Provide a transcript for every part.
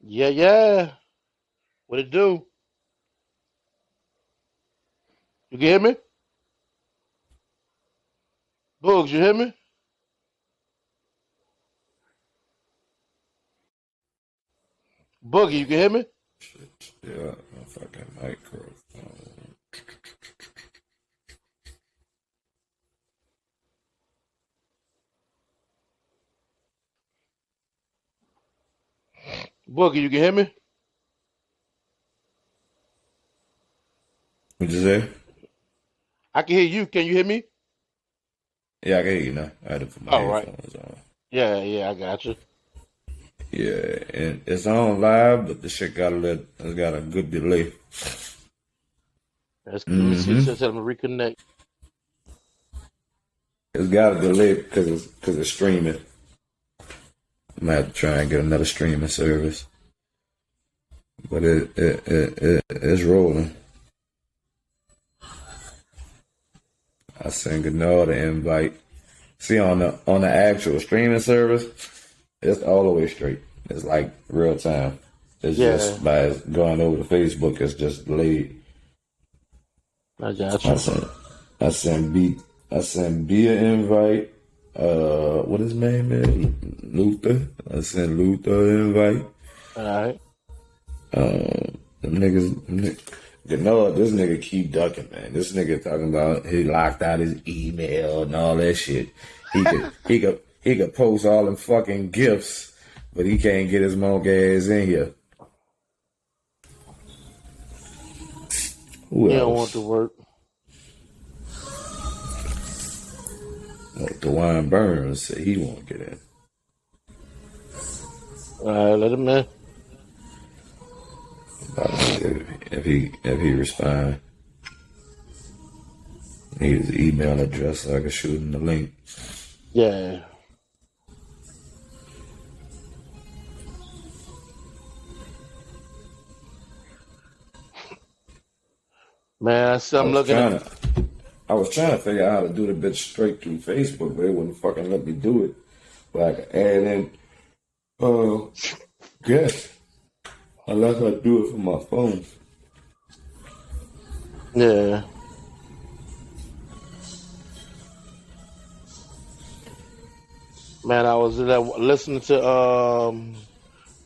Yeah, yeah. What it do? You can hear me? Boogs, you hear me? Boogie, you can hear me? Shit. Yeah, my fucking microphone. Boogie, you can hear me? What'd you say? I can hear you. Can you hear me? Yeah, I can hear you now. I had to put my All right. headphones on. Yeah, yeah, I got you. Yeah, and it's on live, but the shit it's got a good delay. Let me see. Mm-hmm. Tell them to reconnect. It's got a delay because it's streaming. I might have to try and get another streaming service, but it's rolling. I sent Gennard the invite. See on the actual streaming service, it's all the way straight. It's like real time. It's Yeah, just by going over to Facebook. It's just delayed. I got I you. sent I sent B I sent B an invite. What his name is? Luther. I sent Luther an invite. All right. Them niggas, you know, this nigga keep ducking, man. This nigga talking about he locked out his email and all that shit. He could post all them fucking gifts, but he can't get his monk ass in here. Who He don't want else? to work. Oh, DeWine Burns said he won't get in. All right, let him in. About to see if he respond. Need his email address so I can shoot him the link. Yeah. Man, I see I I'm was looking at. trying to I was trying to figure out how to do the bitch straight through Facebook, but it wouldn't fucking let me do it. But I could add in guess. Unless I do it from my phone. Yeah. Man, I was listening to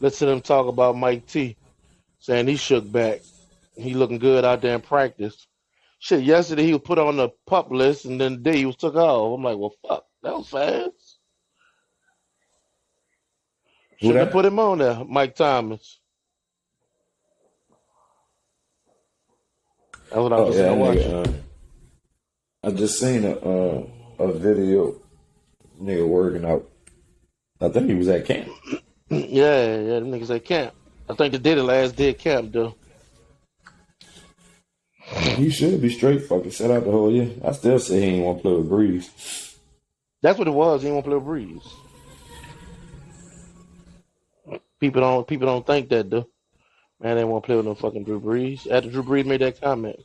him talk about Mike T, saying he shook back. He looking good out there in practice. Shit, yesterday he was put on the pup list, and then the day he was took off. I'm like, well, fuck, that was fast. Who Shouldn't have put that? him on there, Mike Thomas. That's what I was Oh listening yeah, to that watching. nigga. I just seen a video nigga working out. I think he was at camp. Yeah, yeah, them niggas at camp. I think they did it last day of camp, though. He should be straight fucking set out the whole year. I still say he ain't want to play with Breeze. That's what it was. He didn't want to play with Breeze. People don't think that, though. Man, they want to play with no fucking Drew Brees. After Drew Brees made that comment.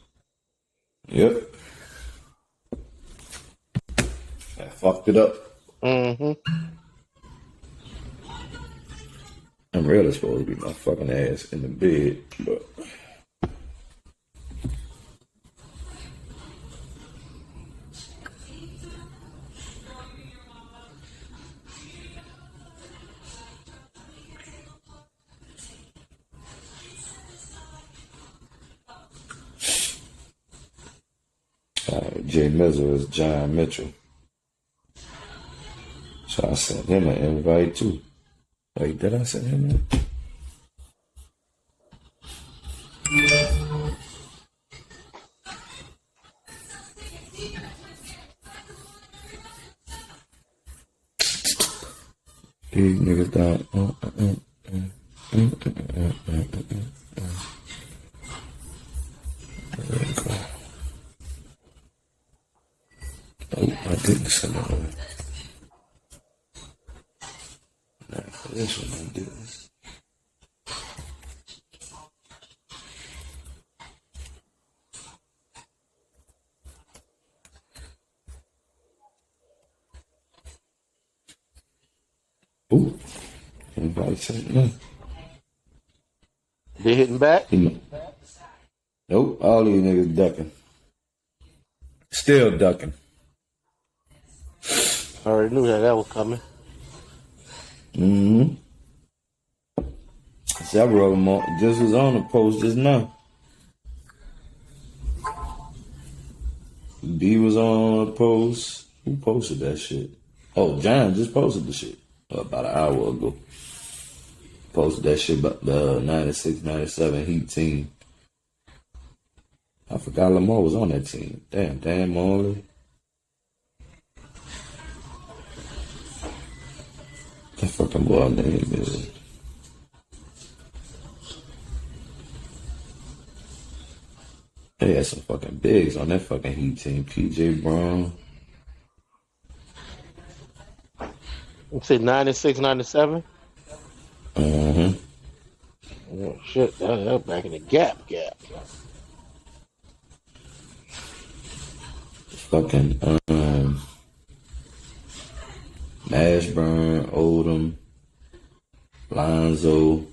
Yep. I fucked it up. Mm-hmm. I'm really supposed to be my fucking ass in the bed, but Jay Mizzle is John Mitchell. So I sent him an invite too. Wait, did I send him one? These niggas down. There we go. Oh, I didn't send it one. Nah, for this one I didn't. Ooh, invite sent no. They hitting back? He, nope, all these niggas ducking. Still ducking. I already knew that was coming. Mm-hmm. Several of them just was on the post just now. B was on the post. Who posted that shit? Oh, John just posted the shit about an hour ago. Posted that shit about the 96, 97 Heat team. I forgot Lamar was on that team. Damn, Marley. That fucking boy name is. They had some fucking bigs on that fucking Heat team. PJ Brown. You said 96, 97? Mm-hmm. Oh, shit, that back in the gap. Fucking Mashburn, Odom, Lonzo,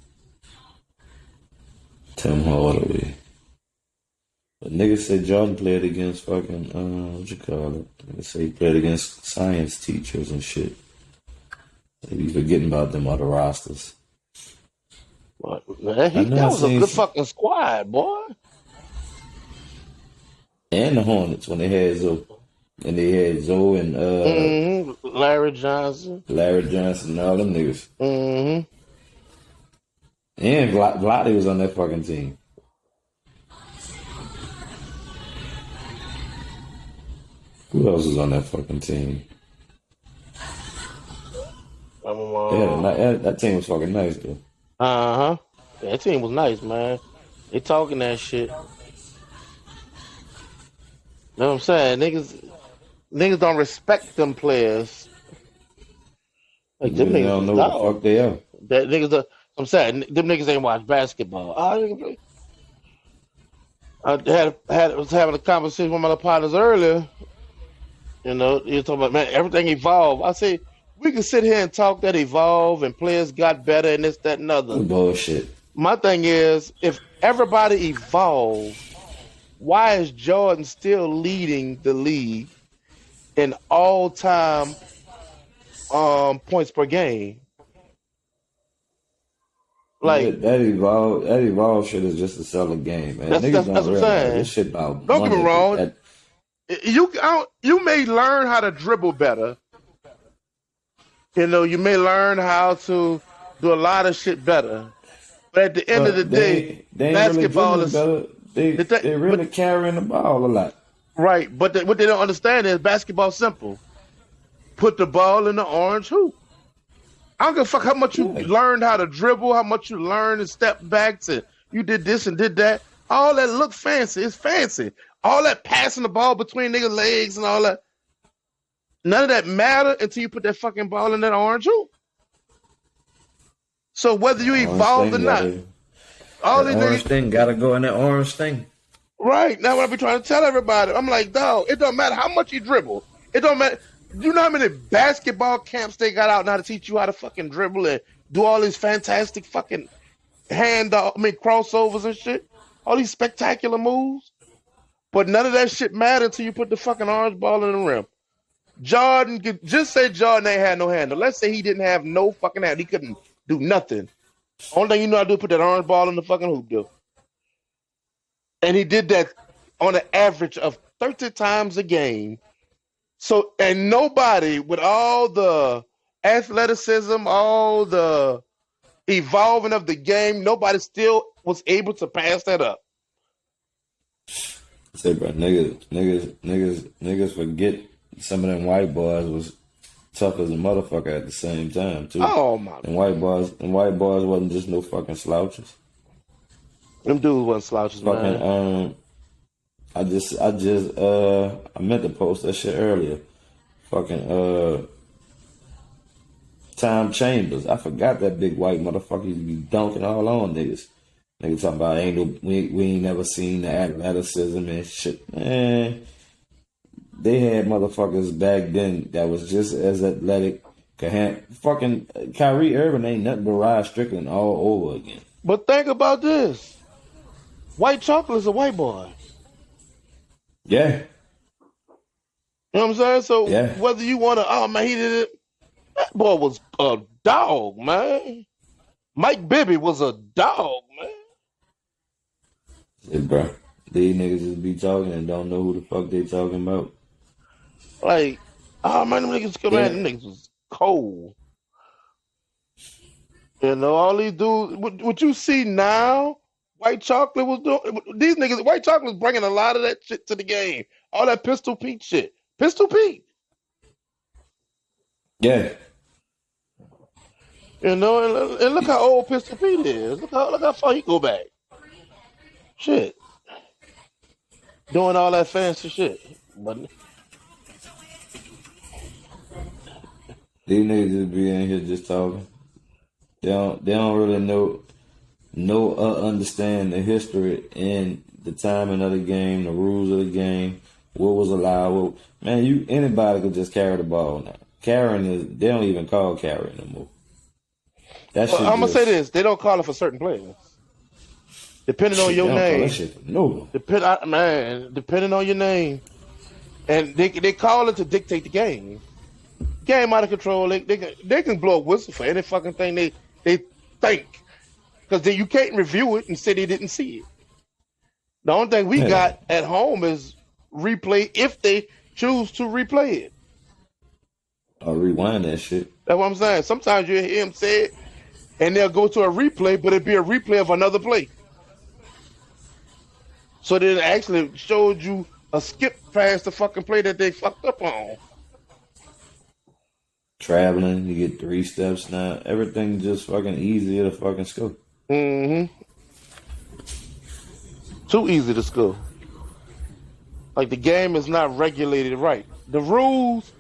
Tim Hardaway. But niggas said Jordan played against fucking what you call it? Niggas say he played against science teachers and shit. They be forgetting about them other rosters. But, man, that was a good fucking squad, boy. And the Hornets when they had Zoe. And they had Zoe and Larry Johnson, and all them niggas. Mm-hmm. And Vlade was on that fucking team. Who else was on that fucking team? That team was fucking nice, though. Uh-huh. That team was nice, man. They talking that shit. Know what I'm saying? Niggas don't respect them players. Like, them They niggas don't know what the fuck they are. That niggas I'm saying, them niggas ain't watch basketball. I was having a conversation with my partners earlier. You know, you're talking about, man, everything evolved. I say, we can sit here and talk that evolved and players got better and this, that, and other. Bullshit. My thing is, if everybody evolved, why is Jordan still leading the league in all-time points per game? Like that evolved shit is just to sell a game, man. That's what I'm saying. This shit about don't get me wrong. You may learn how to dribble better. You know, you may learn how to do a lot of shit better. But at the end of the day, basketball is better. They really carrying the ball a lot. Right, but what they don't understand is basketball's simple. Put the ball in the orange hoop. I don't give a fuck how much you learned how to dribble, how much you learned to step back to you did this and did that. All that look fancy. It's fancy. All that passing the ball between niggas' legs and all that. None of that matter until you put that fucking ball in that orange hoop. So whether you evolved or not, all these orange thing gotta go in that orange thing. Right. Now what I be trying to tell everybody, I'm like, dog, it don't matter how much you dribble. It don't matter. You know how many basketball camps they got out now to teach you how to fucking dribble and do all these fantastic fucking crossovers and shit? All these spectacular moves. But none of that shit mattered until you put the fucking orange ball in the rim. Jordan, just say Jordan ain't had no handle. Let's say he didn't have no fucking handle. He couldn't do nothing. Only thing you know how to do is put that orange ball in the fucking hoop, dude. And he did that on an average of 30 times a game. So, and nobody with all the athleticism, all the evolving of the game, nobody still was able to pass that up. Say, bro, niggas forget some of them white boys was tough as a motherfucker at the same time too. Oh my! And white boys wasn't just no fucking slouches. Them dudes wasn't slouches, fucking, man. I meant to post that shit earlier. Fucking Tom Chambers. I forgot that big white motherfucker used to be dunking all on niggas. Niggas talking about we ain't never seen the athleticism and shit. Man, they had motherfuckers back then that was just as athletic. Fucking Kyrie Irving ain't nothing but Rod Strickland all over again. But think about this: white chocolate is a white boy. Yeah, You know what I'm saying? So yeah. whether you want to, oh man, he did it. That boy was a dog, man. Mike Bibby was a dog, man. Yeah, bro. These niggas just be talking and don't know who the fuck they talking about. Like, oh man, them niggas, man, Then, them niggas was cold. You know, all these dudes. What you see now, White Chocolate was doing. These niggas, White Chocolate was bringing a lot of that shit to the game. All that Pistol Pete shit. Pistol Pete. yeah. You know, and look how old Pistol Pete is. Look how far he go back. Shit, doing all that fancy shit. But These niggas just be in here just talking. They don't really understand the history and the timing of the game, the rules of the game, what was allowed. Man, anybody could just carry the ball now. Carrying they don't even call carrying no more. That well, shit I'm gonna say just this: they don't call it for certain players, depending on shit. They your don't call that name. shit no. Depending on your name, and they call it to dictate the game. Game out of control. They can blow a whistle for any fucking thing they think, because then you can't review it and say they didn't see it. The only thing we Yeah, got at home is replay if they choose to replay it. or rewind that shit. That's what I'm saying. Sometimes you hear him say it, and they'll go to a replay, but it'll be a replay of another play. So then it actually showed you a skip past the fucking play that they fucked up on. Traveling, you get 3 steps now. Everything just fucking easier to fucking score. Hmm. Too easy to score. Like the game is not regulated right. The rules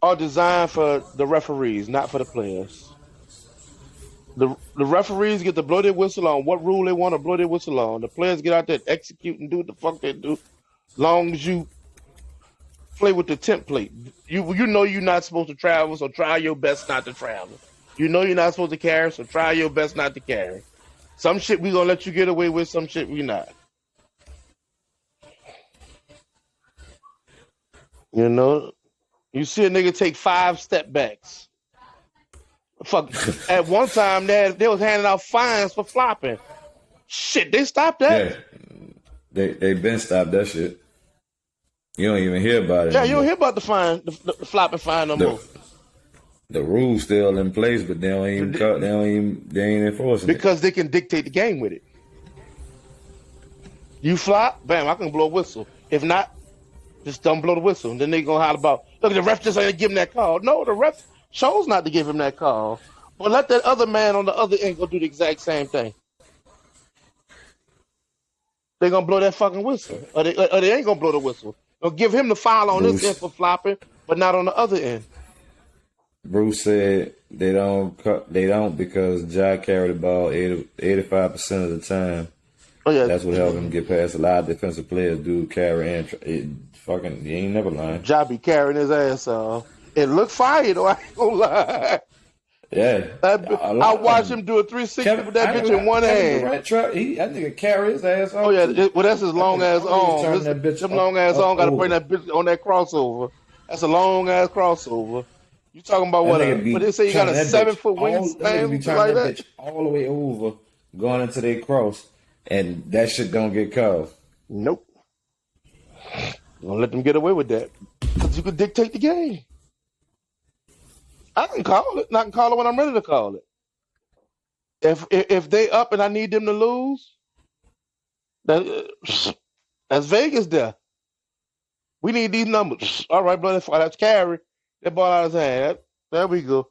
are designed for the referees, not for the players. The referees get to blow their whistle on what rule they want to blow their whistle on. The players get out there, execute, and do what the fuck they do. Long as you play with the template, you know you're not supposed to travel, so try your best not to travel. You know you're not supposed to carry, so try your best not to carry. Some shit we gonna let you get away with, some shit we not. You know, you see a nigga take 5 step backs. Fuck. At one time, they was handing out fines for flopping. Shit, they stopped that. Yeah, they been stopped that shit. You don't even hear about it Yeah, no you don't more. hear about the fine, the flopping fine no The more. the rules still in place, but they ain't enforcing it. Because they can dictate the game with it. You flop, bam, I can blow a whistle. If not, just don't blow the whistle. And then they gonna holler about, look, the ref just ain't give him that call. No, the ref chose not to give him that call. But let that other man on the other end go do the exact same thing. They gonna blow that fucking whistle, or they ain't gonna blow the whistle. They'll give him the foul on this end Bruce for flopping, but not on the other end. Bruce said they don't because Ja carried the ball 85% of the time. Oh yeah, That's what helped him get past a lot of defensive players. Do carry and fucking he ain't never lying. Ja be carrying his ass off. It looked fire though. I ain't gonna lie. Yeah, a I lot of watched them. him do a 360 Kevin, with that I ain't bitch gonna in lie, one Kevin hand. Durant truck. That nigga carry his ass Oh off yeah, too. well that's his That long nigga ass always arm. turn that bitch Them long ass up arm got to bring over. that bitch on that crossover. That's a long ass crossover. You talking about That what nigga what they be say you got turning a that seven bitch foot all. That wingspan, nigga be something turning like that that? bitch all the way over, going into their cross, and that shit don't get called. Nope. Don't let them get away with that. Because you could dictate the game. I can call it. And I can call it when I'm ready to call it. If they up and I need them to lose, that that's Vegas there. We need these numbers. All right, brother. That's carry. That ball out of his hand. There we go.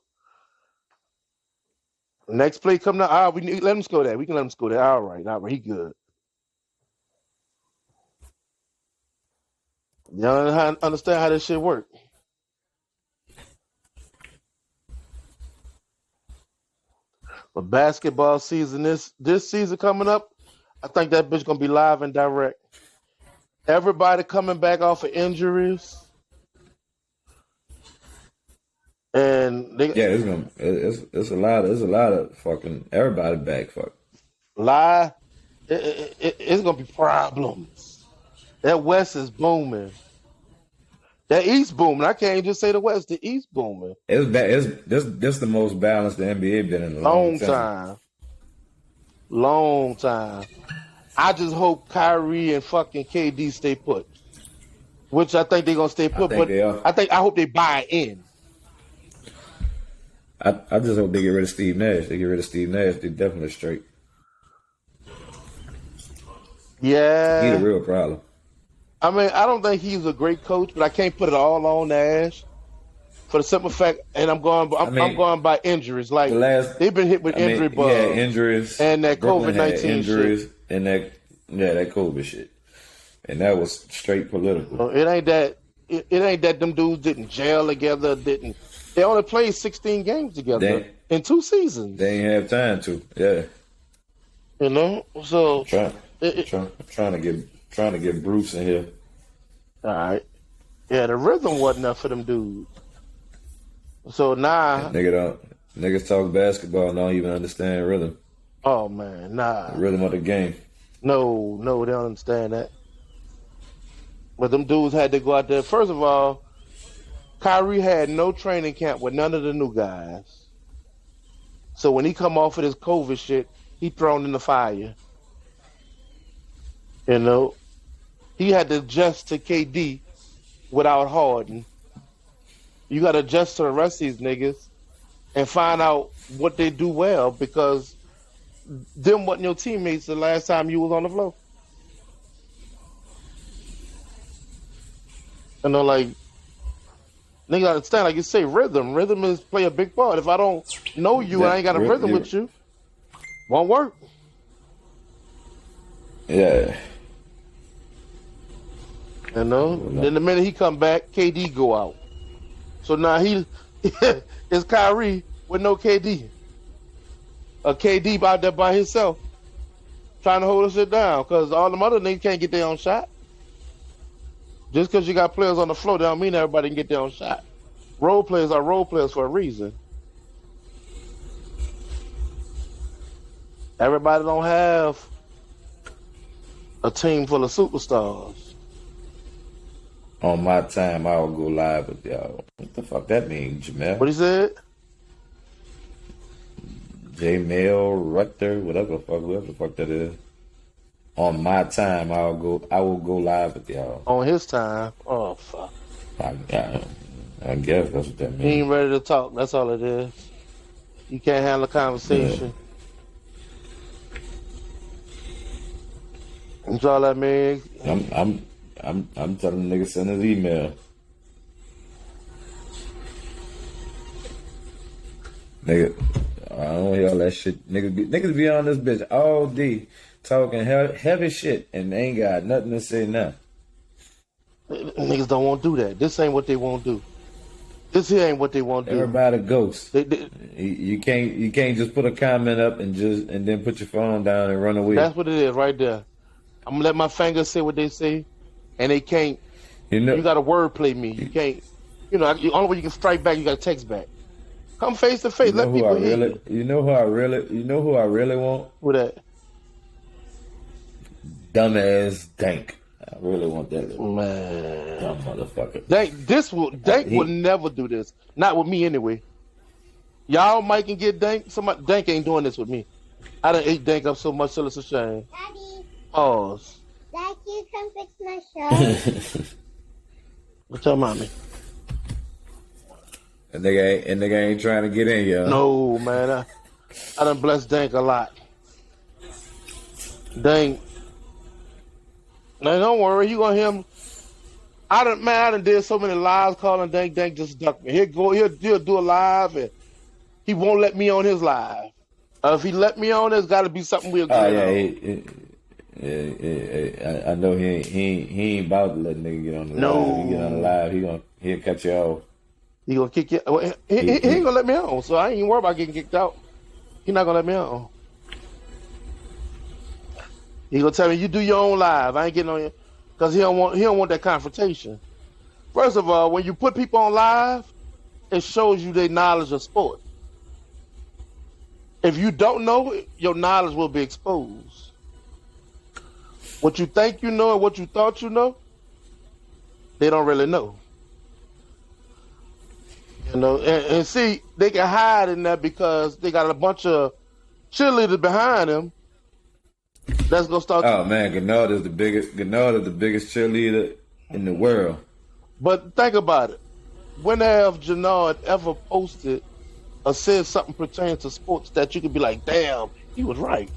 Next play coming up. All right, we need, let him score that. We can let him score that. All right. He good. Y'all understand how this shit work. But basketball season, this season coming up, I think that bitch gonna be live and direct. Everybody coming back off of injuries. and they Yeah, it's a lot of fucking everybody back. Fuck. lie. It's gonna be problems. That West is booming. That East booming. I can't just say the West. The East booming. It's bad. This the most balanced the NBA been in a long Long time. time. Long time. I just hope Kyrie and fucking KD stay put. Which I think they're gonna stay I put, think but they are. I hope they buy in. I just hope they get rid of Steve Nash. They get rid of Steve Nash. They definitely straight. He the Yeah. real problem. I mean, I don't think he's a great coach, but I can't put it all on Nash for the simple fact. And I I'm mean, going by injuries. the Like last. they've been hit with I mean, injury he had bug injuries. and that Brooklyn had COVID-19 shit. injuries, and that COVID shit, and that was straight political. It ain't that. It ain't that them dudes didn't gel together. Didn't they only played 16 games together They in 2 seasons? they ain't have time to. Yeah, You know. So trying it, trying to get Bruce in here. all right. Yeah, the rhythm wasn't enough for them dudes. So now, Niggas talk basketball and don't even understand rhythm. oh man, nah, The rhythm of the game. no, they don't understand that. But them dudes had to go out there. First of all, Kyrie had no training camp with none of the new guys. So when he come off of this COVID shit, he thrown in the fire. You know, he had to adjust to KD without Harden. You got to adjust to the rest of these niggas and find out what they do well because them wasn't your teammates the last time you was on the floor. You know, like nigga understand, like you say, rhythm. Rhythm is play a big part. If I don't know you and I ain't got a rhythm with you, won't work. Yeah. You know. Then the minute he come back, KD go out. So now he is Kyrie with no KD. A KD out there by himself, trying to hold us shit down because all them other niggas can't get their own shot. Just because you got players on the floor, that don't mean everybody can get their own shot. Role players are role players for a reason. Everybody don't have a team full of superstars. On my time, I will go live with y'all. What the fuck that mean, Jamel? What he said? J-Mail, Rutter, whatever the fuck that is. On my time, I will go live with y'all. On his time. Oh, fuck. I guess that's what that He means. ain't ready to talk. That's all it is. You can't handle a conversation. That's all that means. I'm telling the nigga send his email. Nigga, I don't hear all that shit. Niggas be on this bitch all day talking heavy shit and they ain't got nothing to say now. Niggas don't want to do that. This ain't what they want to do. This here ain't what they want to do. Everybody ghosts. They, You can't just put a comment up and then put your phone down and run away. that's what it is right there. I'm gonna let my fingers say what they say, and they can't. You know, You got to wordplay me. You can't. You know, the only way you can strike back, you got to text back. Come face to face. Let people hear you. you know who I really want? With that, Dumbass Dank. I really want that little man. dumb motherfucker. Dank would never do this. Not with me anyway. Y'all might can get Dank. Dank ain't doing this with me. I done ate Dank up so much till it's a shame. Daddy, Pause. Dad, you come fix my shirt. What's your mommy? And nigga ain't trying to get in, y'all. No, man. I done blessed Dank a lot. Dank. Now don't worry, you gonna hear him. I done did so many lives calling Dank. Dank just ducked me. He'll do a live and he won't let me on his live. If he let me on, there's got to be something we'll Oh get yeah, I know he ain't about to let nigga get on the No. live. He get on the live, he'll cut you off. He gonna kick you. Well, he ain't gonna let me on, so I ain't even worried about getting kicked out. He not gonna let me on. He gonna tell me you do your own live. I ain't getting on you because he don't want that confrontation. First of all, when you put people on live, it shows you their knowledge of sport. If you don't know it, your knowledge will be exposed. What you think you know and what you thought you know, they don't really know. And see, they can hide in that because they got a bunch of cheerleaders behind them that's gonna start. Oh man, Gennard is the biggest. Gennard is the biggest cheerleader in the world. But think about it. When have Jannard ever posted or said something pertaining to sports that you could be like, damn, he was right?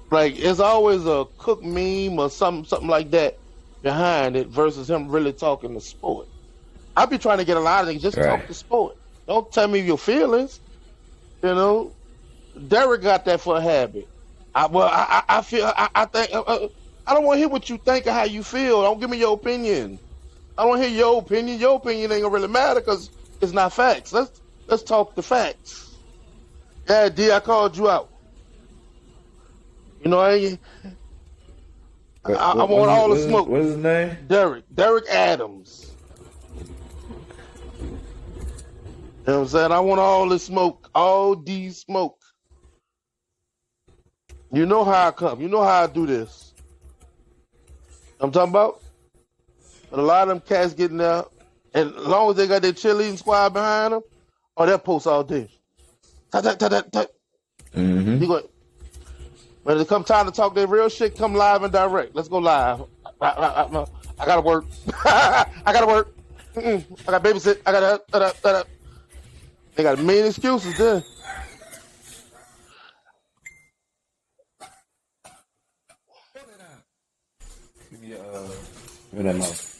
Like, it's always a cook meme or something like that behind it versus him really talking to sport. I be trying to get a lot of things, just talk to sport. Don't tell me your feelings. Derek got that for a habit. I feel, I think, I don't want to hear what you think or how you feel. Don't give me your opinion. I don't hear your opinion. Your opinion ain't gonna really matter because it's not facts. Let's talk the facts. Yeah, D, I called you out. I want all the smoke. What's his name? Derek Adams. You know what I'm saying? I want all the smoke, all the smoke. You know how I come. You know how I do this. I'm talking about? But a lot of them cats getting there, and as long as they got their cheerleading squad behind them, they'll post all day. Mm-hmm. You go, when it come time to talk their real shit, come live and direct. Let's go live. I gotta work. I gotta work. I got babysit. I gotta. They got a million excuses then. Give me that mouth.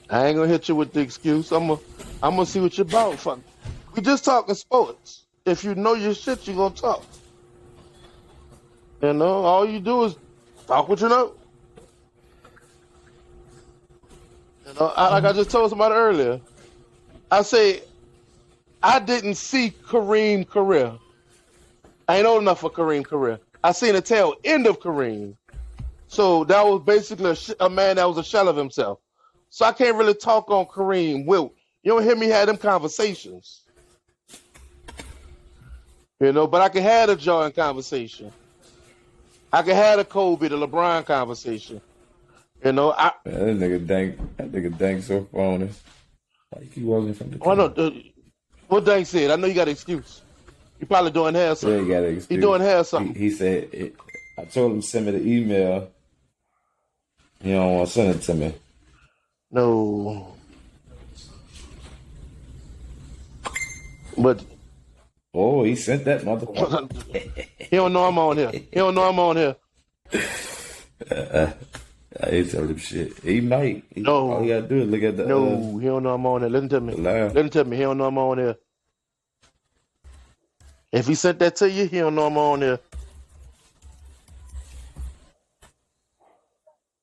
I ain't gonna hit you with the excuse. I'm gonna see what you're about. Fuck. We just talking sports. If you know your shit, you gonna talk. All you do is talk what you know. Like I just told somebody earlier. I say I didn't see Kareem's career. I ain't old enough for Kareem's career. I seen the tail end of Kareem. So that was basically a man that was a shell of himself. So I can't really talk on Kareem. Will, you don't hear me have them conversations. But I can have a Jordan conversation. I can have a Kobe, the LeBron conversation. Man, that nigga Dank so phony. Why you keep walking from the Oh, no, what Dank said? I know you got an excuse. You probably doing hair something. Yeah, he got an excuse. He doing hair something. He said, I told him to send me the email. He don't want to send it to me. No. But. Oh, he sent that motherfucker. He don't know I'm on here. He don't know I'm on here. I ain't telling him shit. He might. No. All he gotta do is look at the. No, he don't know I'm on here. Listen to me. Listen to me. He don't know I'm on here. If he sent that to you, he don't know I'm on here.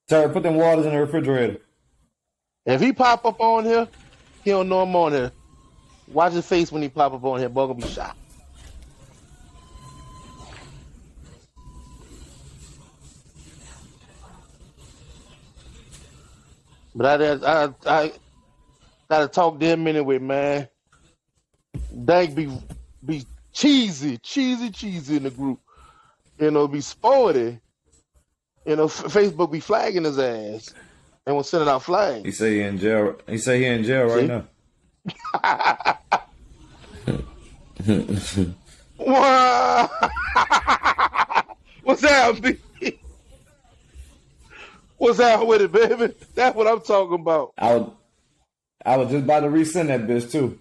Terry, put them waters in the refrigerator. If he pop up on here, he don't know I'm on here. Watch his face when he pop up on here. Boy, gonna be shot. But I gotta talk to him anyway, man. Dank be cheesy in the group. Be sporty. Facebook be flagging his ass and was sending out flags. He say he in jail. He say he in jail right now. What's that, B? What's that with it, baby? That's what I'm talking about. I was just about to resend that bitch too.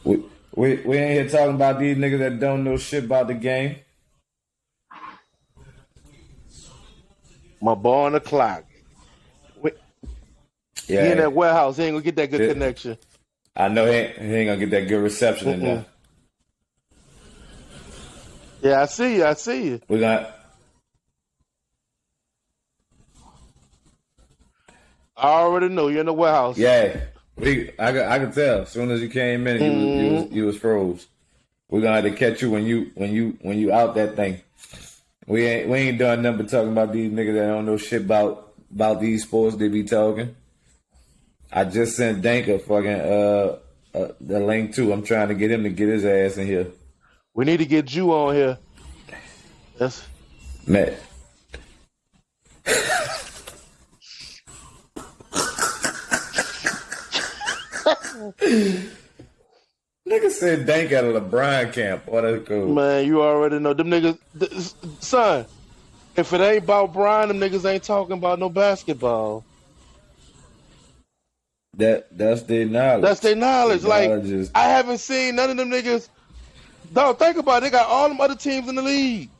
We ain't here talking about these niggas that don't know shit about the game. My boy on the clock. He in that warehouse. He ain't gonna get that good connection. I know he ain't gonna get that good reception in there. Yeah, I see you. We got. I already know you're in the warehouse. Yeah, I can tell. As soon as you came in, you was froze. We're gonna have to catch you when you out that thing. We ain't done nothing but talking about these niggas that don't know shit about these sports they be talking. I just sent Dank a fucking the link too. I'm trying to get him to get his ass in here. We need to get Jew on here. That's Matt. Nigga said Dank at a LeBron camp. What that's cool. man, you already know them niggas. Son, if it ain't about Brian, them niggas ain't talking about no basketball. That's their knowledge. That's their knowledge. Their Like knowledge is, I haven't seen none of them niggas. Dog, think about it. They got all them other teams in the league.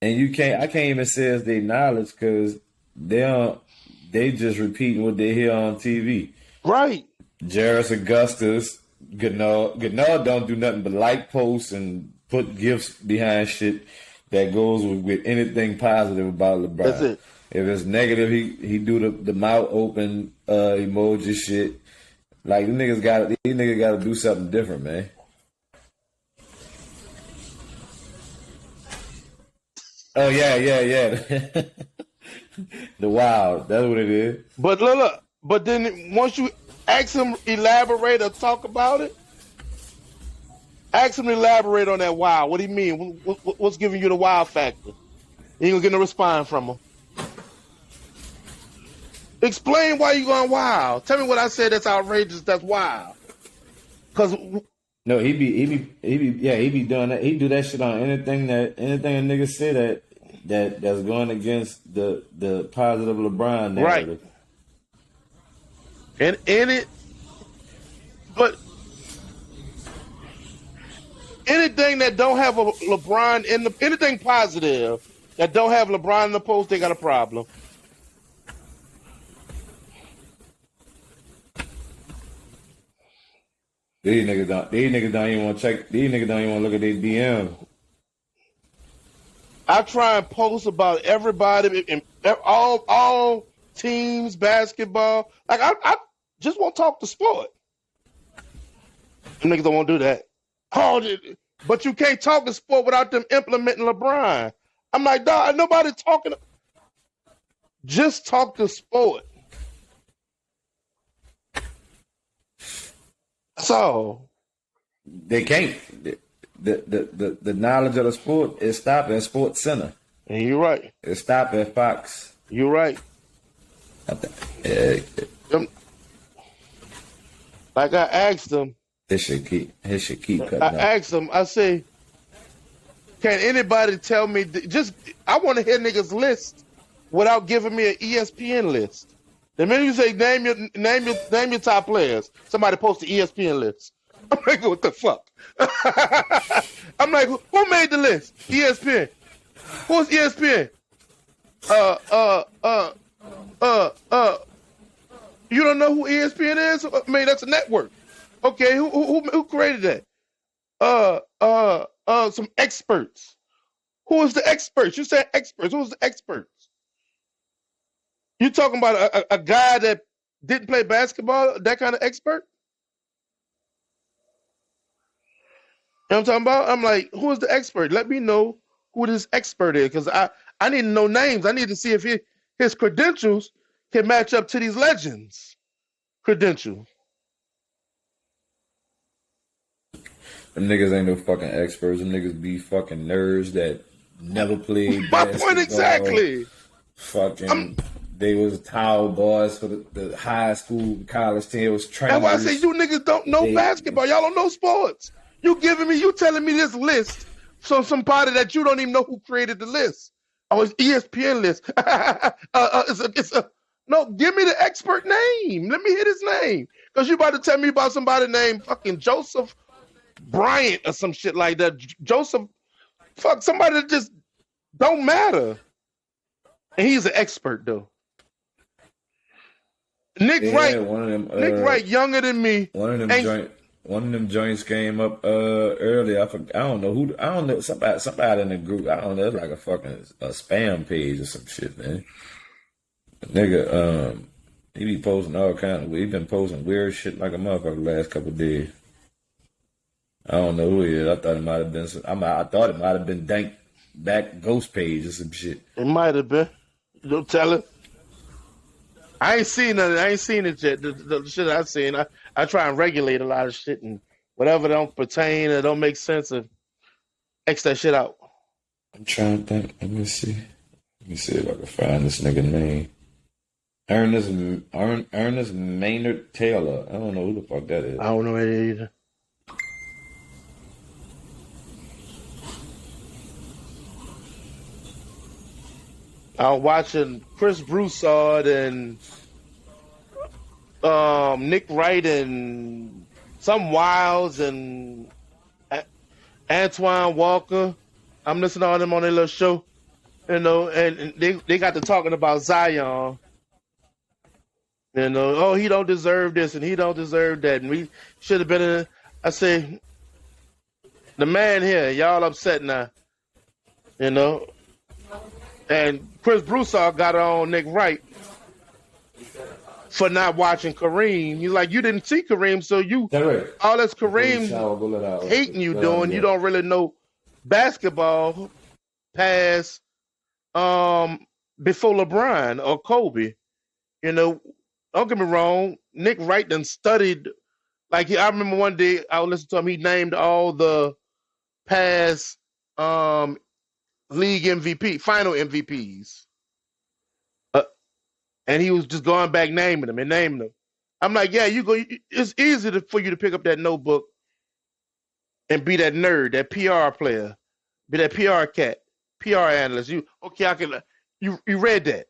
and I can't even say it's their knowledge because they just repeating what they hear on TV. Right. Jarris Augustus, Gennard don't do nothing but like posts and put gifts behind shit that goes with anything positive about LeBron. That's it. If it's negative, he do the mouth open emoji shit. Like these niggas got to do something different, man. Oh yeah. The Wild, that's what it is. But look. But then once you ask him elaborate or talk about it, ask him to elaborate on that wow. What do you mean? What's giving you the wow factor? You ain't gonna get no response from him. Explain why you going wild. Tell me what I said that's outrageous. That's wild. Cause No, he be doing that. He do that shit on anything a nigga say that's going against the positive LeBron narrative. right. And in it, but anything that don't have a LeBron in anything positive that don't have LeBron in the post, they got a problem. These niggas don't even want to check. These niggas don't even want to look at their DM. I try and post about everybody and all teams, basketball. Like I just won't talk to sport. Them niggas don't want to do that. But you can't talk to sport without them implementing LeBron. I'm like, dog, nobody talking. Just talk to sport. That's all. They can't. The knowledge of the sport is stopped at Sports Center. And you're right. It stopped at Fox. You're right. Like I asked them. His shit keep cutting I up. asked them. I say, can anybody tell me? I want to hear niggas list without giving me an ESPN list. The minute you say name your top players, somebody post the ESPN list. I'm like, what the fuck? I'm like, who made the list? ESPN. Who's ESPN? You don't know who ESPN is? I mean, that's a network. Okay, who created that? Some experts. Who is the experts? You said experts. Who's the experts? You talking about a guy that didn't play basketball? That kind of expert? You know what I'm talking about? I'm like, who is the expert? Let me know who this expert is, because I need to know names. I need to see if his credentials can match up to these legends' credentials. Them niggas ain't no fucking experts. Them niggas be fucking nerds that never played My basketball. point exactly. Fucking, they was towel boys for the high school, college team. It was trainers. That's why I say you niggas don't know basketball. Y'all don't know sports. You telling me this list from somebody that you don't even know who created the list. Oh, it's ESPN list. No, give me the expert name. Let me hear his name. Because you about to tell me about somebody named fucking Joseph Bryant or some shit like that. Somebody that just don't matter. And he's an expert though. Nick Wright, younger than me. One of them joints came up earlier. I don't know somebody in the group. I don't know. It's like a fucking spam page or some shit, man. Nigga, he be posting all kind of. He been posting weird shit like a motherfucker the last couple of days. I don't know who he is. I thought it might have been. I thought it might have been Dank back ghost page or some shit. It might have been. Don't tell it. I ain't seen none. I ain't seen it yet. The shit I've seen, I try and regulate a lot of shit and whatever don't pertain or don't make sense, and X that shit out. I'm trying to think. Let me see. Let me see if I can find this nigga name. Ernest Maynard Taylor. I don't know who the fuck that is. I don't know it either. I'm watching Chris Broussard and Nick Wright and some Wiles and Antoine Walker. I'm listening to all them on their little show, and they got to talking about Zion. Oh, he don't deserve this and he don't deserve that, and we should have been in. I say, the man here, y'all upset now, And Chris Broussard got on Nick Wright for not watching Kareem. He's like, you didn't see Kareem, so all that's Kareem hating you doing. You don't really know basketball past before LeBron or Kobe. Don't get me wrong. Nick Wright done studied. Like I remember one day I would listen to him. He named all the past league MVP, final MVPs. And he was just going back naming them. I'm like, yeah, it's easy for you to pick up that notebook and be that nerd, that PR player, be that PR cat, PR analyst. You read that.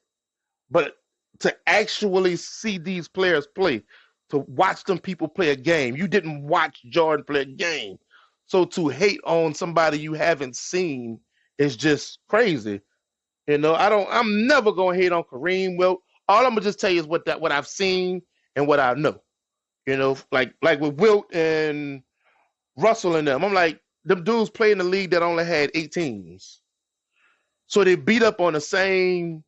But to actually see these players play, to watch them people play a game, you didn't watch Jordan play a game. So to hate on somebody you haven't seen is just crazy. I'm never gonna hate on Kareem. Well, all I'm gonna just tell you is what I've seen and what I know. Like with Wilt and Russell and them. I'm like, them dudes play in the league that only had 8 teams. So they beat up on the same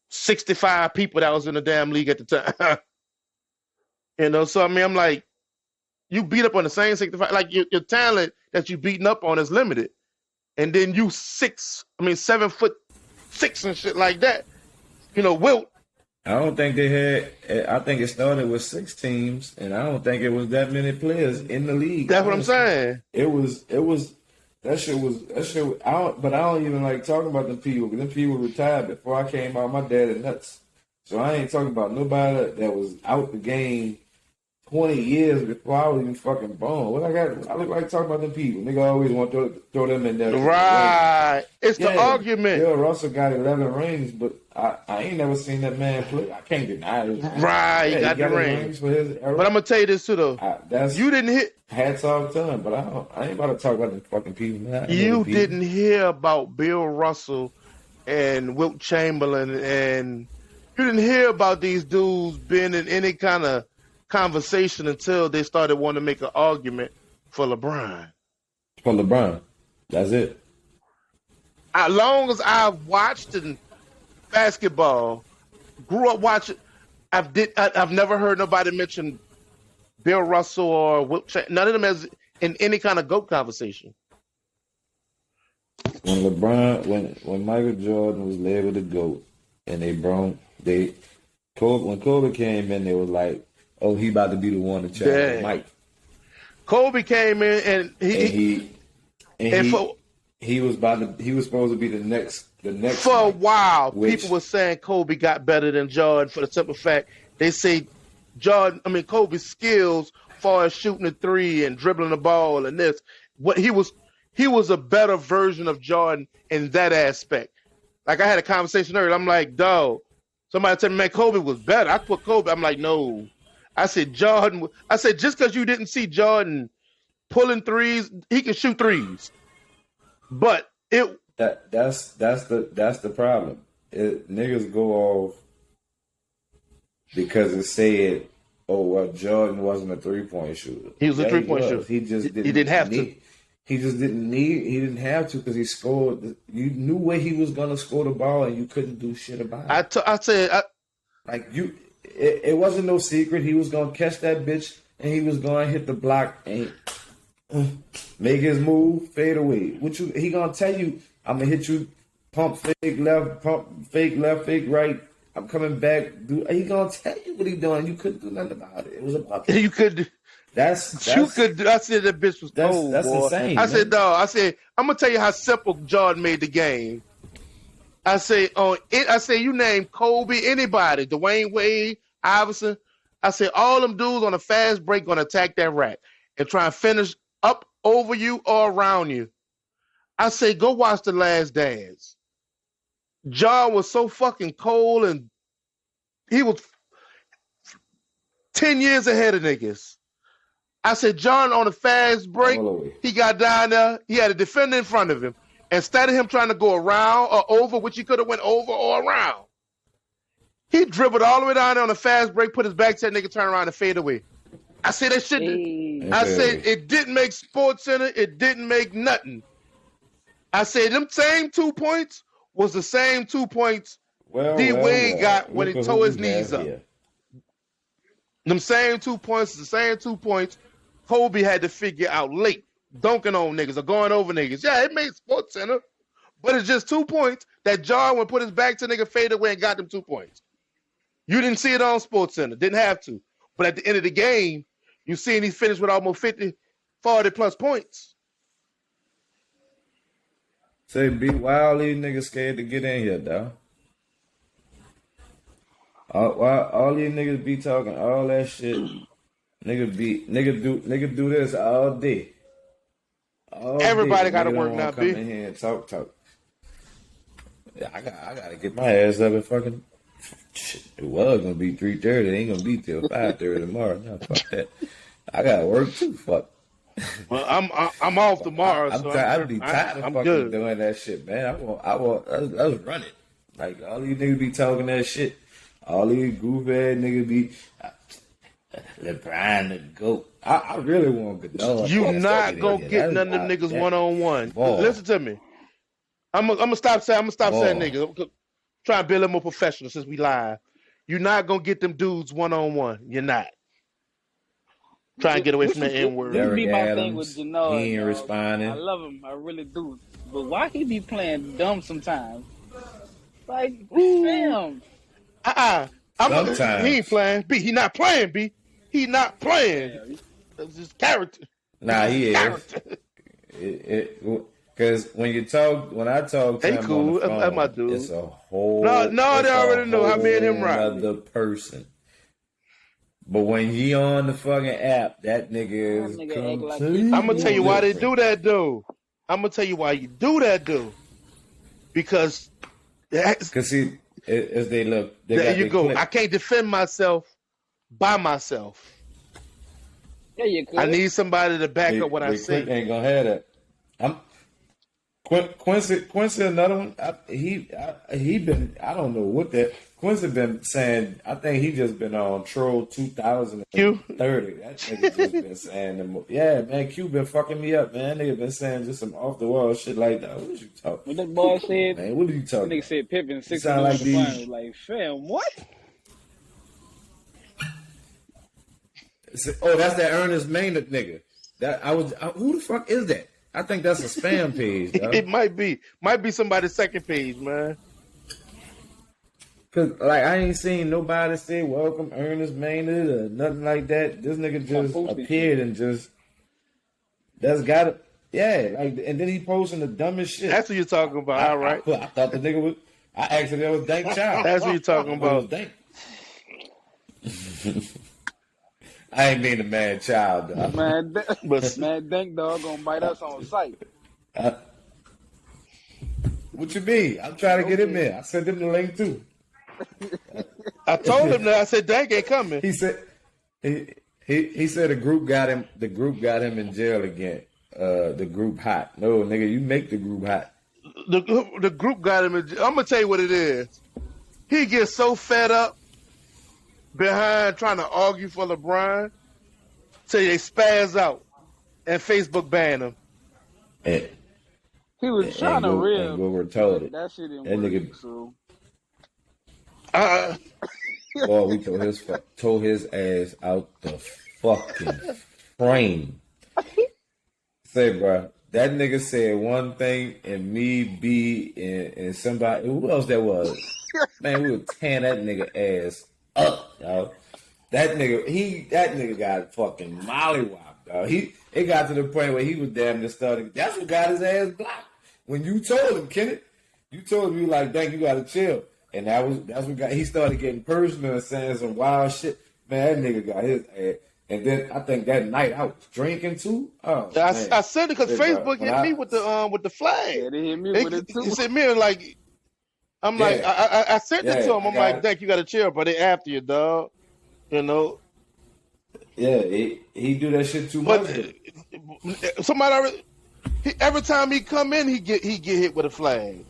65 people that was in the damn league at the time. So I mean, I'm like, you beat up on the same 65, like your talent that you beating up on is limited. And then you 7'6" and shit like that. Wilt. I don't think they had. I think it started with 6 teams, and I don't think it was that many players in the league. That's what I'm saying. It was. That shit was. But I don't even like talking about them people. Because them people retired before I came out. My dad is nuts. So I ain't talking about nobody that was out the game 20 years before I was even fucking born. I look like talking about them people. Nigga always want to throw them in there. Right. It's the argument. Yeah, Russell got 11 rings, but I ain't never seen that man play. I can't deny it. Right, he got the rings for his era. But I'm going to tell you this too, though. You didn't hit. Hats off to him, but I ain't about to talk about them fucking people, man. You didn't hear about Bill Russell and Wilt Chamberlain, and you didn't hear about these dudes being in any kind of conversation until they started wanting to make an argument for LeBron. For LeBron. That's it. As long as I've watched in basketball, grew up watching, I've never heard nobody mention Bill Russell or Wilt Chamberlain. None of them has in any kind of GOAT conversation. When Michael Jordan was labeled the GOAT, and when Kobe came in, they was like, oh, he about to be the one to challenge Mike. Kobe came in and he was supposed to be the next. For a while, people were saying Kobe got better than Jordan for the simple fact they say Kobe's skills far as shooting the three and dribbling the ball and this, he was a better version of Jordan in that aspect. Like I had a conversation earlier, I'm like, dog, somebody told me, man, Kobe was better. I put Kobe. I'm like, no. I said Jordan. I said just because you didn't see Jordan pulling threes, he can shoot threes. But that's the problem. Niggas go off because it said, oh well, Jordan wasn't a 3-point shooter. He was a 3-point shooter. He didn't have to. He just didn't need. He didn't have to because he scored. You knew where he was gonna score the ball, and you couldn't do shit about it. I said, It wasn't no secret. He was gonna catch that bitch, and he was gonna hit the block and make his move, fade away. He gonna tell you, I'm gonna hit you, pump fake left, fake right, I'm coming back. Dude, he gonna tell you what he doing. You couldn't do nothing about it. It was about You could. that's You could. I said that bitch was cold, that's boy. insane, I said, man. dog. I said, I'm gonna tell you how simple Jordan made the game. I say on it. I say you name Kobe, anybody, Dwayne Wade, Iverson. I say all them dudes on a fast break gonna attack that rack and try and finish up over you or around you. I say go watch The Last Dance. John was so fucking cold and he was 10 years ahead of niggas. I said, John on a fast break, All the way. he got down there, he had a defender in front of him. Instead of him trying to go around or over, which he could have went over or around, he dribbled all the way down there on a fast break, put his back to that nigga, turn around and fade away. I said that shit. Hey. I said it didn't make Sports Center, it didn't make nothing. I said them same 2 points was the same 2 points D Wade got when he Look at tore who his we have knees up. here. Them same 2 points, the same 2 points Kobe had to figure out late, dunking on niggas or going over niggas. Yeah, it made Sports Center, but it's just 2 points that John would put his back to nigga, fade away, and got them 2 points. You didn't see it on Sports Center, didn't have to. But at the end of the game, you seen he finished with almost 50, 40 plus points. Say, B, why all these niggas scared to get in here, dog? Why all these niggas be talking all that shit? Nigga do this all day. All Everybody day. got to Nigga work don't now, wanna come B. in here and talk. Yeah, I gotta get my ass up and fucking. Shit, it was gonna be 3:30. It ain't gonna be till 5:30 tomorrow. No, fuck that. I gotta work too. Fuck. Well, I'm off tomorrow, I'm so I'd be tired of I'm fucking good. doing that shit, man. I want us run it. Like all these niggas be talking that shit. All these goof ass niggas be LeBron the GOAT. I really want Goodell. You not gonna get none of them niggas one on one. Listen to me. I'm gonna stop saying niggas. I'm gonna try and be a little more professional since we live. You're not gonna get them dudes one on one. You're not. Try and get away from that N word. This be my Derek thing with Adams, Janard. he ain't dog. responding. I love him, I really do. But why he be playing dumb sometimes? Like, damn. Sometimes. He ain't playing. B. He not playing. B. He not playing. That's his character. Nah, he is. Character. Because when I talk to They him cool. on the phone, That's my dude. it's a whole. No, they already know how me and him whole ride. Another person. But when he on the fucking app, that nigga is. That nigga act like completely he- I'm gonna tell you why they different. do that, though. I'm gonna tell you why you do that, though. Because Cause see, as they look, they there got you their go. clip. I can't defend myself by myself. Yeah, you could. I need somebody to back up what I They say. ain't gonna have that. Quincy, another one. He been. I don't know what that. Quincy been saying. I think he just been on Troll 2030. That nigga just been saying them. Yeah, man. Q been fucking me up, man. Nigga been saying just some off the wall shit like that. What you talking? When that boy said, Man, what are you that talking? nigga said Pippen 6 sound like the these- finals. Like, fam, what? Oh, that's that Ernest Maynard nigga. Who the fuck is that? I think that's a spam page, dog. It might be somebody's second page, man. Cause like I ain't seen nobody say welcome Ernest Maynard or nothing like that. This nigga just appeared and just that's got it. Yeah, like and then he posting the dumbest shit. That's what you're talking about. All right. I thought the nigga was. I asked if that was Dank Child. That's what you're talking It was about. Dank. I ain't mean the man child, dog. Man, But- man, Dink Dog gonna bite us on sight. What you mean? I'm trying to get him in. I sent him the link too. I told him that. I said, Dank ain't coming. He said he said the group got him in jail again. The group hot. No, nigga, you make the group hot. The group got him. I'm gonna tell you what it is. He gets so fed up behind trying to argue for LeBron, so they spaz out and Facebook ban him. And He was trying to go real. retarded. That shit didn't That work. nigga- So Boy, we tore his ass out the fucking frame. Say, bro, That nigga said one thing, and me, B, and somebody. Who else that was? Man, we were tearing that nigga ass up, yo. That nigga got fucking mollywopped, dog. It got to the point where he was damn near starting. That's what got his ass blocked. When you told him, Kenneth, you told him, you like, dang, you gotta chill. And that's what got, he started getting personal and saying some wild shit. Man, that nigga got his ass. And then I think that night I was drinking too. Oh, man. I said it because Facebook hit me with the flag. Yeah, they hit me with it too. He said me like, I'm like, I sent it to him. I'm like, Dang, you gotta chill, but they after you, dog. You know. Yeah, he do that shit too But much. somebody already, every time he come in, he get hit with a flag.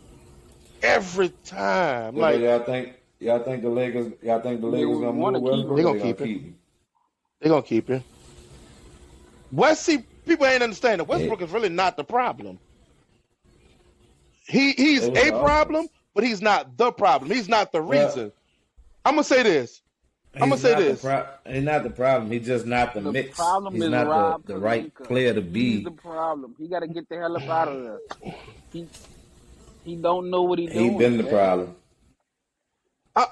Every time. Like y'all think the Lakers gonna move Westbrook? They gonna keep him. They gonna keep him. People ain't understanding. Westbrook is really not the problem. He's a problem, but he's not the problem. He's not the reason. I'm gonna say this. He's not the problem. He's just not the mix. Problem He's is not Rob the right Pelinka. player to be. He's the problem. He got to get the hell up out of there. He don't know what he's doing. He been the problem. But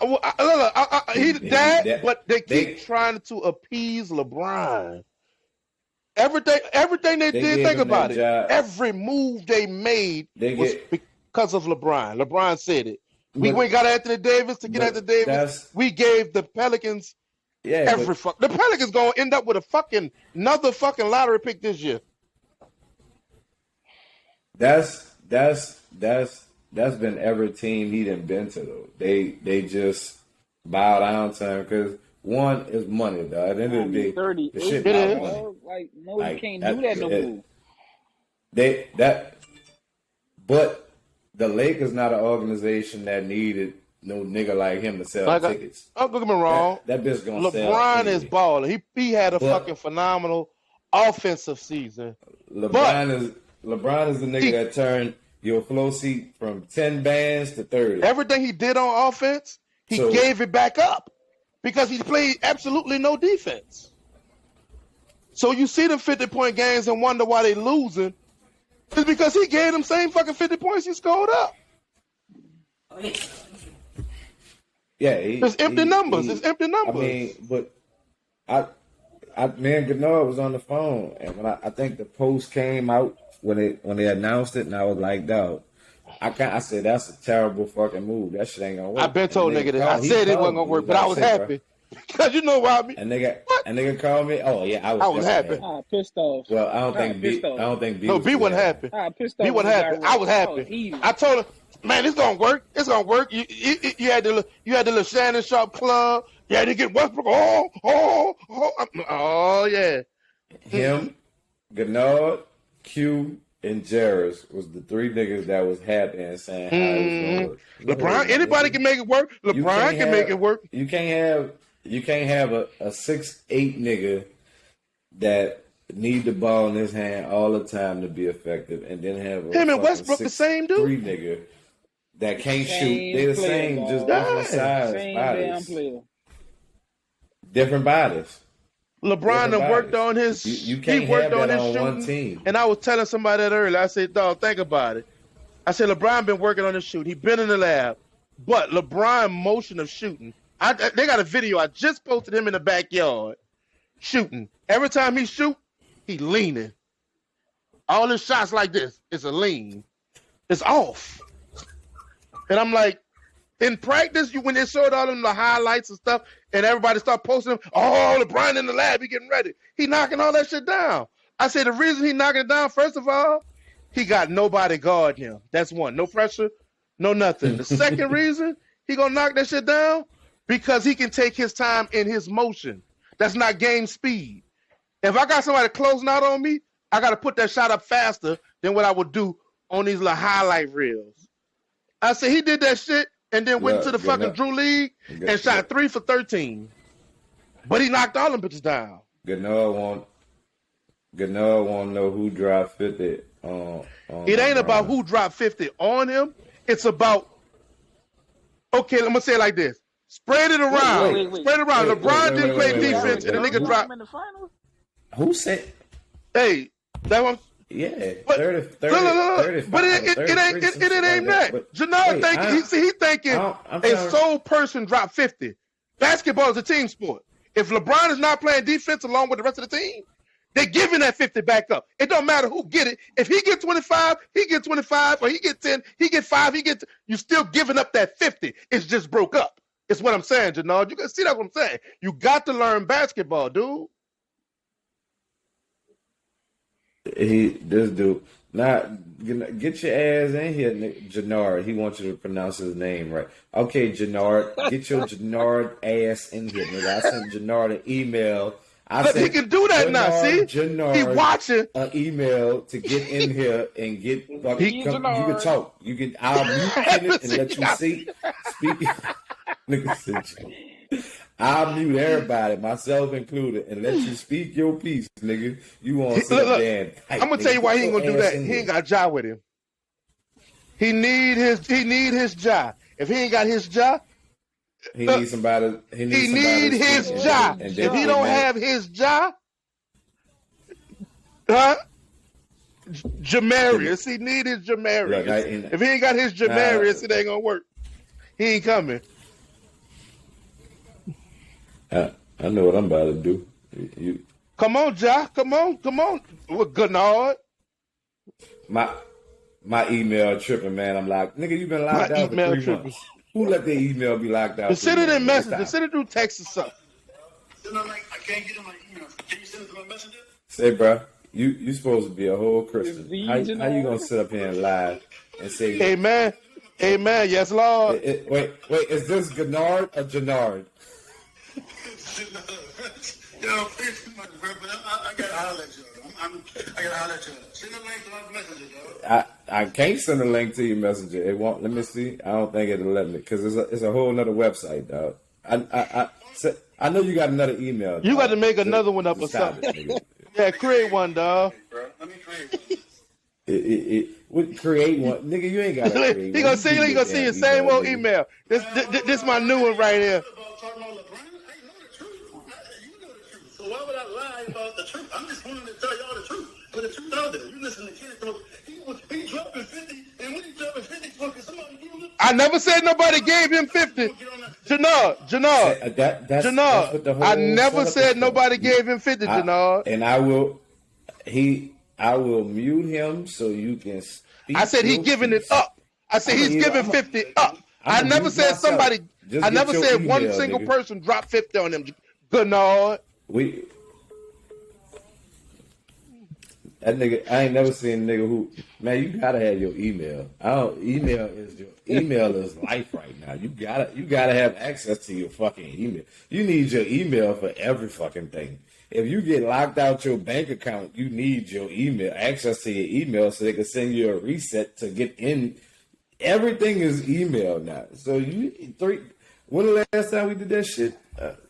they keep trying to appease LeBron. Everything they did, think about it. Every move they made was because of LeBron. LeBron said it. We got Anthony Davis to get Anthony Davis. We gave the Pelicans the Pelicans gonna end up with another fucking lottery pick this year. That's been every team he done been to though. They just bow down to him because one is money, though. At the end of the day, 38, the shit about money. You can't do that no more. But the Lakers not an organization that needed no nigga like him to sell tickets. Don't get me wrong. That bitch gonna sell. LeBron is balling. He had a fucking phenomenal offensive season. LeBron is the nigga that turned your flow seat from 10 bands to 30. Everything he did on offense, he gave it back up because he played absolutely no defense. So you see them 50-point games and wonder why they losing. It's because he gave them same fucking 50 points he scored up. Yeah, it's empty numbers. It's empty numbers. I mean, but me and Gennard was on the phone, and when I think the post came out when they announced it, and I was like, dog, I said that's a terrible fucking move. That shit ain't gonna work. I been told nigga that. I said it wasn't gonna work, but I was happy. Because you know what I mean. And nigga called me. Oh yeah, I was happy. Pissed off. Well, I don't think B wasn't happy. Pissed off. B wasn't happy. I was happy. I told him, man, it's gonna work. It's gonna work. You had the little Shannon Sharp club. You had to get Westbrook. Oh yeah. Him, Gennard, Q, and Jarris was the three niggas that was happy and saying how it was gonna work. LeBron, anybody can make it work. LeBron can make it work. You can't have a 6'8" nigga that need the ball in his hand all the time to be effective, and then have him and Westbrook the same dude. 3 nigga that can't shoot. They the same, just different size bodies. Different bodies. LeBron done worked on his. You can't have that on shooting, one team. And I was telling somebody that earlier. I said, dog, think about it. I said, LeBron been working on his shoot. He been in the lab, but LeBron motion of shooting. They got a video. I just posted him in the backyard shooting. Every time he shoot, he leaning. All his shots like this, it's a lean. It's off. And I'm like, in practice, when they showed all them the highlights and stuff, and everybody start posting them, oh, LeBron in the lab, he getting ready. He knocking all that shit down. I said the reason he knocking it down, first of all, he got nobody guard him. That's one. No pressure, no nothing. The second reason he gonna knock that shit down, because he can take his time in his motion. That's not game speed. If I got somebody closing out on me, I got to put that shot up faster than what I would do on these little highlight reels. I said he did that shit and then went to the fucking Drew League and shot 3 for 13. But he knocked all them bitches down. Gennard won't know who dropped 50 on it ain't about who dropped 50 on him. It's about, okay, I'm going to say it like this. Spread it around. Spread it around. LeBron didn't play defense and the nigga dropped. Who said? Hey, that one. Yeah, But 30, look, 30, look, look, look. 35 But or it 33, some shit like ain't that. that. But Janard wait, thinking he thinking I'm a trying. sole person dropped 50. Basketball is a team sport. If LeBron is not playing defense along with the rest of the team, they're giving that 50 back up. It don't matter who get it. If he get 25, he get 25, or he get 10, he get 5, you still giving up that 50. It's just broke up. It's what I'm saying, Janard. You can see that's what I'm saying. You got to learn basketball, dude. This dude, not get your ass in here, Jannard. He wants you to pronounce his name right. Okay, Jannard, get your Jannard ass in here, nigga. I sent Jannard an email. I Look, he sent can do that now. See, he Jannard watching. an email to get in here and get fucking. He You can talk. You can. I'll mute Kenneth and let you speak. Nigga said, I'll mute everybody, myself included, and let you speak your piece, nigga. You want to sit up there and fight, I'm gonna tell you why he ain't gonna do that. He ain't got Ja with him. He need his Ja. If he ain't got his Ja, he needs somebody. He need his Ja. If he don't have his Ja, Jamarius, he need his Jamarius. If he ain't got his Jamarius, it ain't gonna work. He ain't coming. I know what I'm about to do. You come on, Ja. Come on. With Gennard. My email tripping, man. I'm like, nigga, you been locked out for 3 months. Who let their email be locked out? Send it in Messenger. Send it through text or something. I can't get in my email. Can you send it to my messenger? Say, bro, you supposed to be a whole Christian. How you gonna sit up here and lie and say, Amen, amen, yes, Lord. Wait, is this Gennard or Jannard? Yo, please, I gotta holler at you. I gotta holler at you. Send a link to my messenger, yo. I can't send a link to your messenger. It won't. Let me see. I don't think it'll let me because it's a whole nother website, dog. I know you got another email. You got to make another one up or something. Yeah, create one, dog. Let me create one. Create one, nigga. You ain't got to create one. He gonna see your same old email. This my new one right here. So why would I lie about the truth? I'm just wanting to tell y'all the truth. But the truth out there. You listen to Kenneth, he dropping 50, and when he dropping 50, fucking somebody give him. I never said nobody gave him 50. Jannard. I never said nobody gave him 50, Jannard. And I will mute him so you can speak. I said he's giving it up. I said he's giving 50 up. I never said somebody. I never said one single person dropped 50 on him. Jannard. That nigga, I ain't never seen a nigga who, man, you gotta have your email. Email is life right now. You gotta have access to your fucking email. You need your email for every fucking thing. If you get locked out your bank account, you need your email, access to your email so they can send you a reset to get in. Everything is email now. So when the last time we did that shit?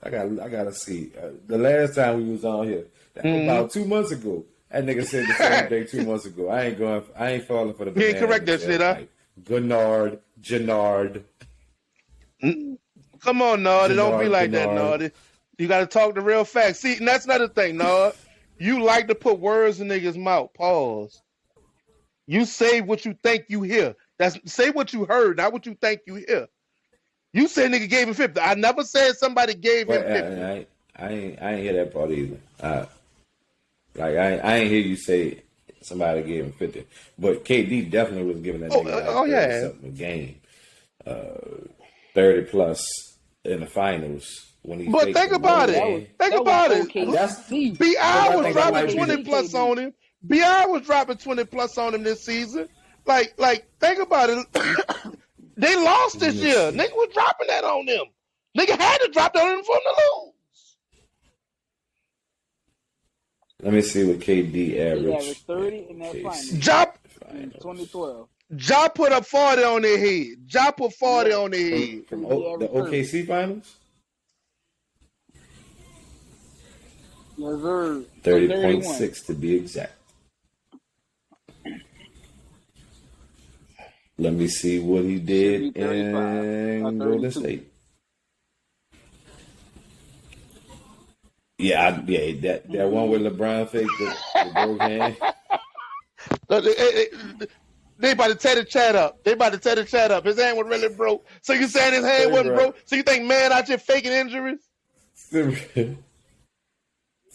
I gotta see. The last time we was on here, that was about 2 months ago. That nigga said the same thing 2 months ago. I ain't falling for the. You ain't correct that shit, huh? Jannard. Come on, Nard. It don't be like that, Nard. You got to talk the real facts. See, and that's another thing, Nard. You like to put words in niggas' mouth. Pause. You say what you think you hear. Say what you heard, not what you think you hear. You say nigga gave him 50. I never said somebody gave him 50. I ain't hear that part either. I ain't hear you say somebody gave him 50. But KD definitely was giving that nigga something a game. 30 plus in the finals when he. But think about it. Think about it. BI was dropping 20 plus on him. BI was dropping 20 plus on him this season. Like think about it. They lost this year. Nigga was dropping that on them. Nigga had to drop that on them for them to lose. Let me see what KD He averaged. averaged 30 in that final. In 2012. Ja put up 40 on their head. Ja put 40 on their head. From the OKC finals? Yes, sir. 30.6 to be exact. Let me see what he did in Golden State. Yeah, that one with LeBron faked the both hand. They about to tear the chat up. They about to tear the chat up. His hand was really broke. So you saying his hand Say, wasn't bro. broke? So you think man out here faking injuries? Say,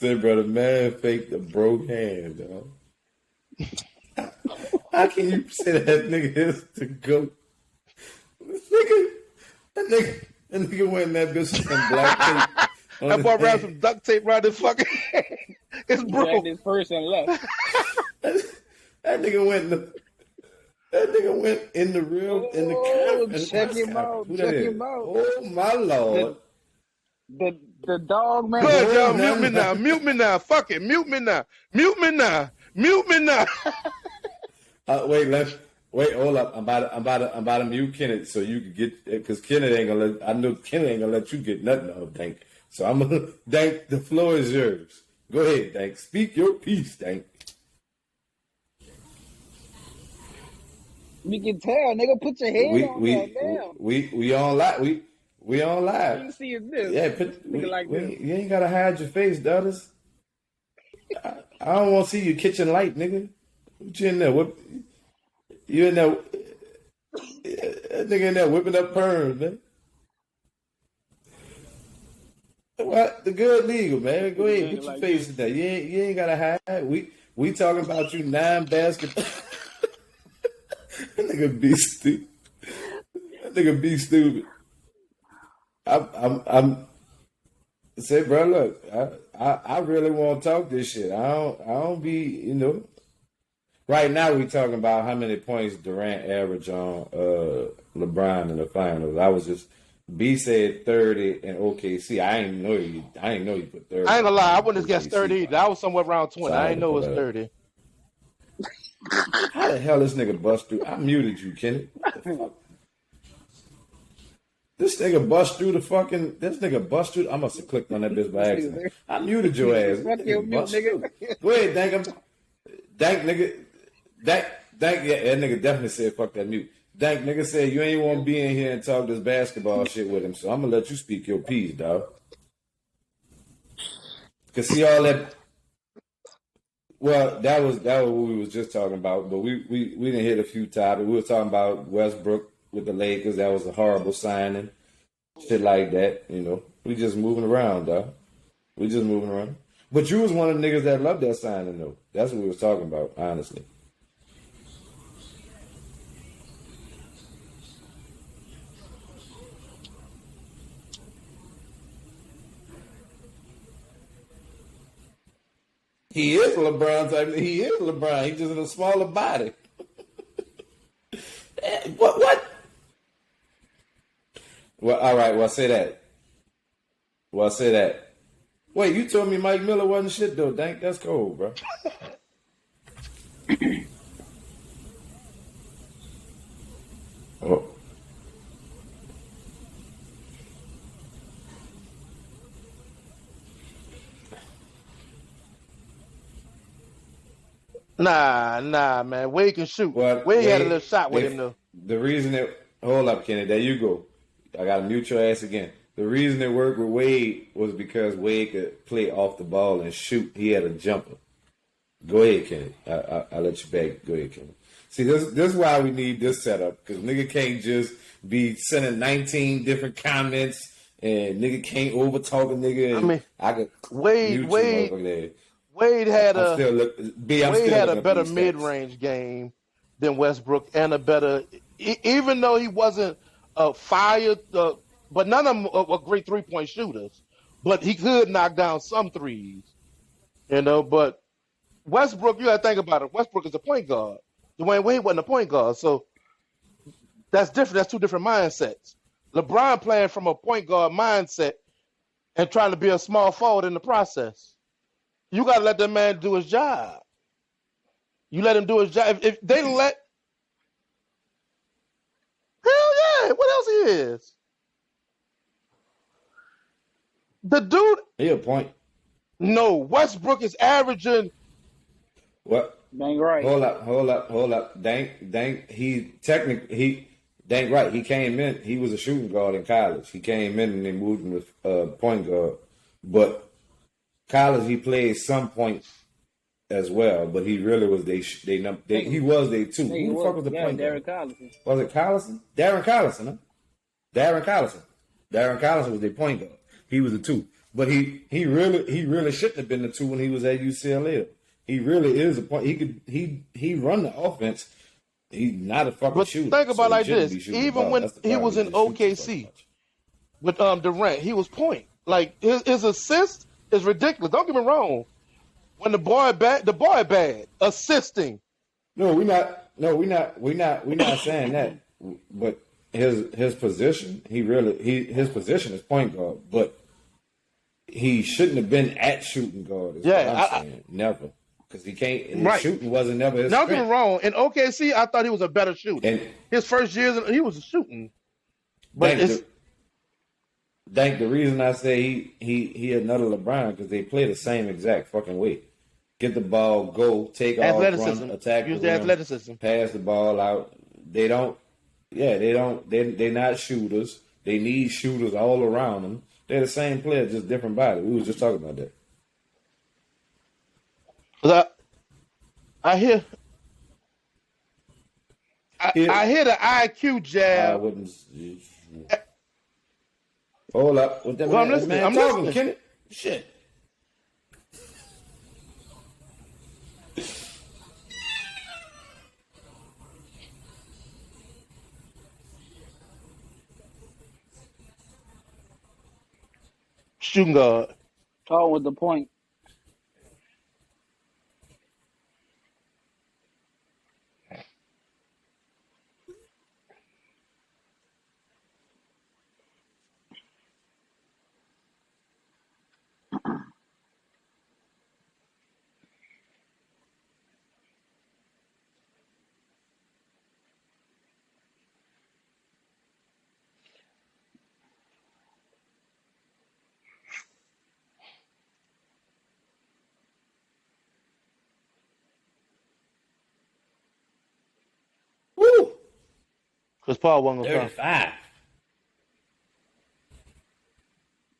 bro, the man faked a broke hand, dog. How can you say that nigga is the GOAT? That nigga went in that bitch with some black tape on I his brought around hand. some duct tape around his fucking hand. It's He broke. grabbed his purse and left. That nigga went in the. That nigga went in the real in the Oh, camera. check him out. Who that Check is? him out. Oh my lord! The dog man. Good, y'all. Oh, Mute me now. Mute me now. Fuck it. Mute me now. Mute me now. Mute me now. Wait, hold up. I'm about to mute Kenneth so you can get because Kenneth ain't gonna let. I know Kenneth ain't gonna let you get nothing out of Dank. So I'm gonna Dank. The floor is yours. Go ahead, Dank. Speak your piece, Dank. We can tell, nigga. Put your head on there. Damn. We on live. We on All live. you see is this. Yeah, Nigga like this. you ain't gotta hide your face, daughters. I don't want to see your kitchen light, nigga. What you in there? What you in there? That nigga in there whipping up perms, man. What the good legal, man? Go ahead, put your Like face in there. You ain't gotta hide. We talking about you 9 basketball. That nigga be stupid. That nigga be stupid. I'm say, bro, look, I really want to talk this shit. I don't be, you know. Right now we talking about how many points Durant averaged on LeBron in the finals. I was just B said 30 and OKC. I ain't know you put 30. I ain't gonna lie. I wouldn't have guessed OKC 30 either. I was somewhere around 20. So I didn't know it was put that up. 30. How the hell this nigga bust through? I muted you, Kenny. What the fuck? This nigga bust through the fucking. This nigga bust through. I must have clicked on that bitch by accident. I muted your ass. Fuck This your nigga mute, bust nigga. through. Go ahead, Dank nigga. Dank, yeah, that nigga definitely said fuck that mute. Dank nigga said you ain't want to be in here and talk this basketball shit with him, so I'm gonna let you speak your piece, dog. Cause see all that. Well, that was what we was just talking about, but we didn't hit a few topics. We were talking about Westbrook with the Lakers. That was a horrible signing, shit like that. You know, we just moving around, dog. We just moving around. But you was one of the niggas that loved that signing, though. That's what we was talking about, honestly. He is LeBron type. He is LeBron. He's just in a smaller body. What? Well, all right. Well, say that. Wait, you told me Mike Miller wasn't shit though. Dank, that's cold, bro. Oh. Nah, man. Wade can shoot. Well, Wade had a little shot with him though. The reason it hold up, Kenny, there you go. I gotta mute your ass again. The reason it worked with Wade was because Wade could play off the ball and shoot. He had a jumper. Go ahead, Kenny. I'll let you back. Go ahead, Kenny. See, this is why we need this setup, because nigga can't just be sending 19 different comments and nigga can't over talk a nigga. And I could mute Wade had I'm still Wade had a looking better at these stats. mid-range game than Westbrook, and a better, even though he wasn't fired, but none of them were great three-point shooters. But he could knock down some threes, you know. But Westbrook, you got to think about it. Westbrook is a point guard. Dwayne Wade wasn't a point guard, so that's different. That's two different mindsets. LeBron playing from a point guard mindset and trying to be a small forward in the process. You got to let that man do his job. You let him do his job. If they let, hell yeah, what else he is? The dude. He a point. No, Westbrook is averaging. What? Dang right. Hold up. Dank, Dank right. He came in, he was a shooting guard in college. He came in and they moved him to point guard. But college, he played some points as well, but he really was he was they two. Nigga, Who the fuck what? was the Yeah, point guard? Derek Collison. Was it Collison? Darren Collison, huh? Darren Collison. Darren Collison was their point guard. He was the two. But he really shouldn't have been the two when he was at UCLA. He really is a point. He run the offense. He's not a fucking But shooter. think So about it he like shouldn't this: be shooting the even ball. when That's the he problem. was He in just shoots too fucking OKC much. with Durant, he was point. Like his assist is ridiculous. Don't get me wrong. When the boy bad assisting. No, we're not saying that. But his position, his position is point guard, but he shouldn't have been at shooting guard. Is Yeah, what I'm saying. Never, because he can't. His right. shooting wasn't never his Don't get me strength. wrong. In OKC, I thought he was a better shooter. And His first years, he was shooting. But think the reason I say he another LeBron because they play the same exact fucking way. Get the ball, go, take off, athleticism. run, attack Use the the rim, athleticism. pass the ball out. They don't. Yeah, they don't. They're not shooters. They need shooters all around them. They're the same player, just different body. We was just talking about that. 'Cause I hear Here- I hear the IQ I jab. wouldn't. Hold up. What that Well, I'm man, that listening. man I'm talking, listening. Kenny? Shit. Shooting guard. Tall with the point. Woo! Chris Paul wasn't gonna come. 35.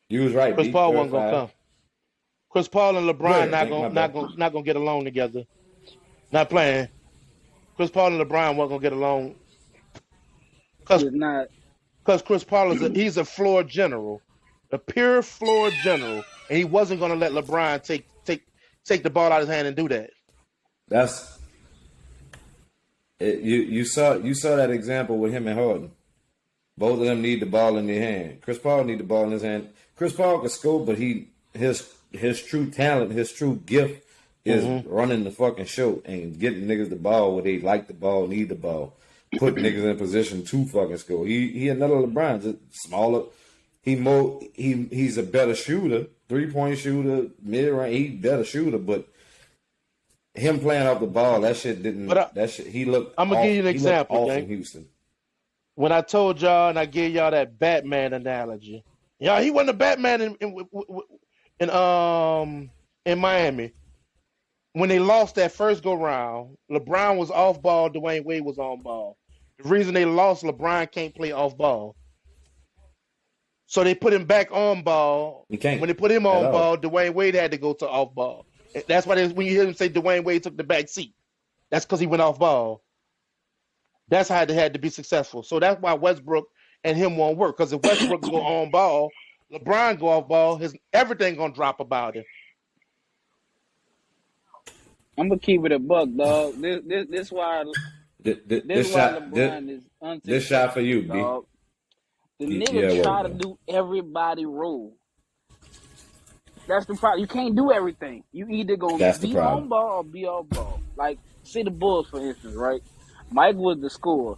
You was right, Chris B. Paul wasn't gonna 35. come. Chris Paul and Go LeBron ahead, Nick, my bad. not gonna get along together. Not playing. Chris Paul and LeBron weren't gonna get along He is not. because Chris Paul he's a floor general, a pure floor general, and he wasn't gonna let LeBron take the ball out of his hand and do that. That's it, you saw that example with him and Harden. Both of them need the ball in their hand. Chris Paul need the ball in his hand. Chris Paul can score, but his true talent, his true gift is running the fucking show and getting niggas the ball where they like the ball, need the ball, put niggas in position to fucking score. He another LeBron, just smaller. He's a better shooter, 3-point shooter, mid range. He better shooter, but him playing off the ball, that shit didn't. He looked. I'm gonna give you an he looked example, off gang. in Houston. When I told y'all and I gave y'all that Batman analogy, y'all, he wasn't a Batman in Miami. When they lost that first go round, LeBron was off ball, Dwayne Wade was on ball. The reason they lost, LeBron can't play off ball. So they put him back on ball. He can't. When they put him At on all. ball, Dwayne Wade had to go to off ball. That's why when you hear him say Dwayne Wade took the back seat, that's because he went off ball. That's how they had to be successful. So that's why Westbrook and him won't work. Because if Westbrook go on ball, LeBron go off ball, everything gonna drop about it. I'm gonna keep it a buck, dog. This why This why shot, LeBron is unsuccessful. this shot for you, B. dog. The Yeah, nigga try to well, do everybody role. That's the problem. You can't do everything. You either gonna That's the be problem. on ball or be off ball. Like, say the Bulls, for instance, right? Mike was the scorer,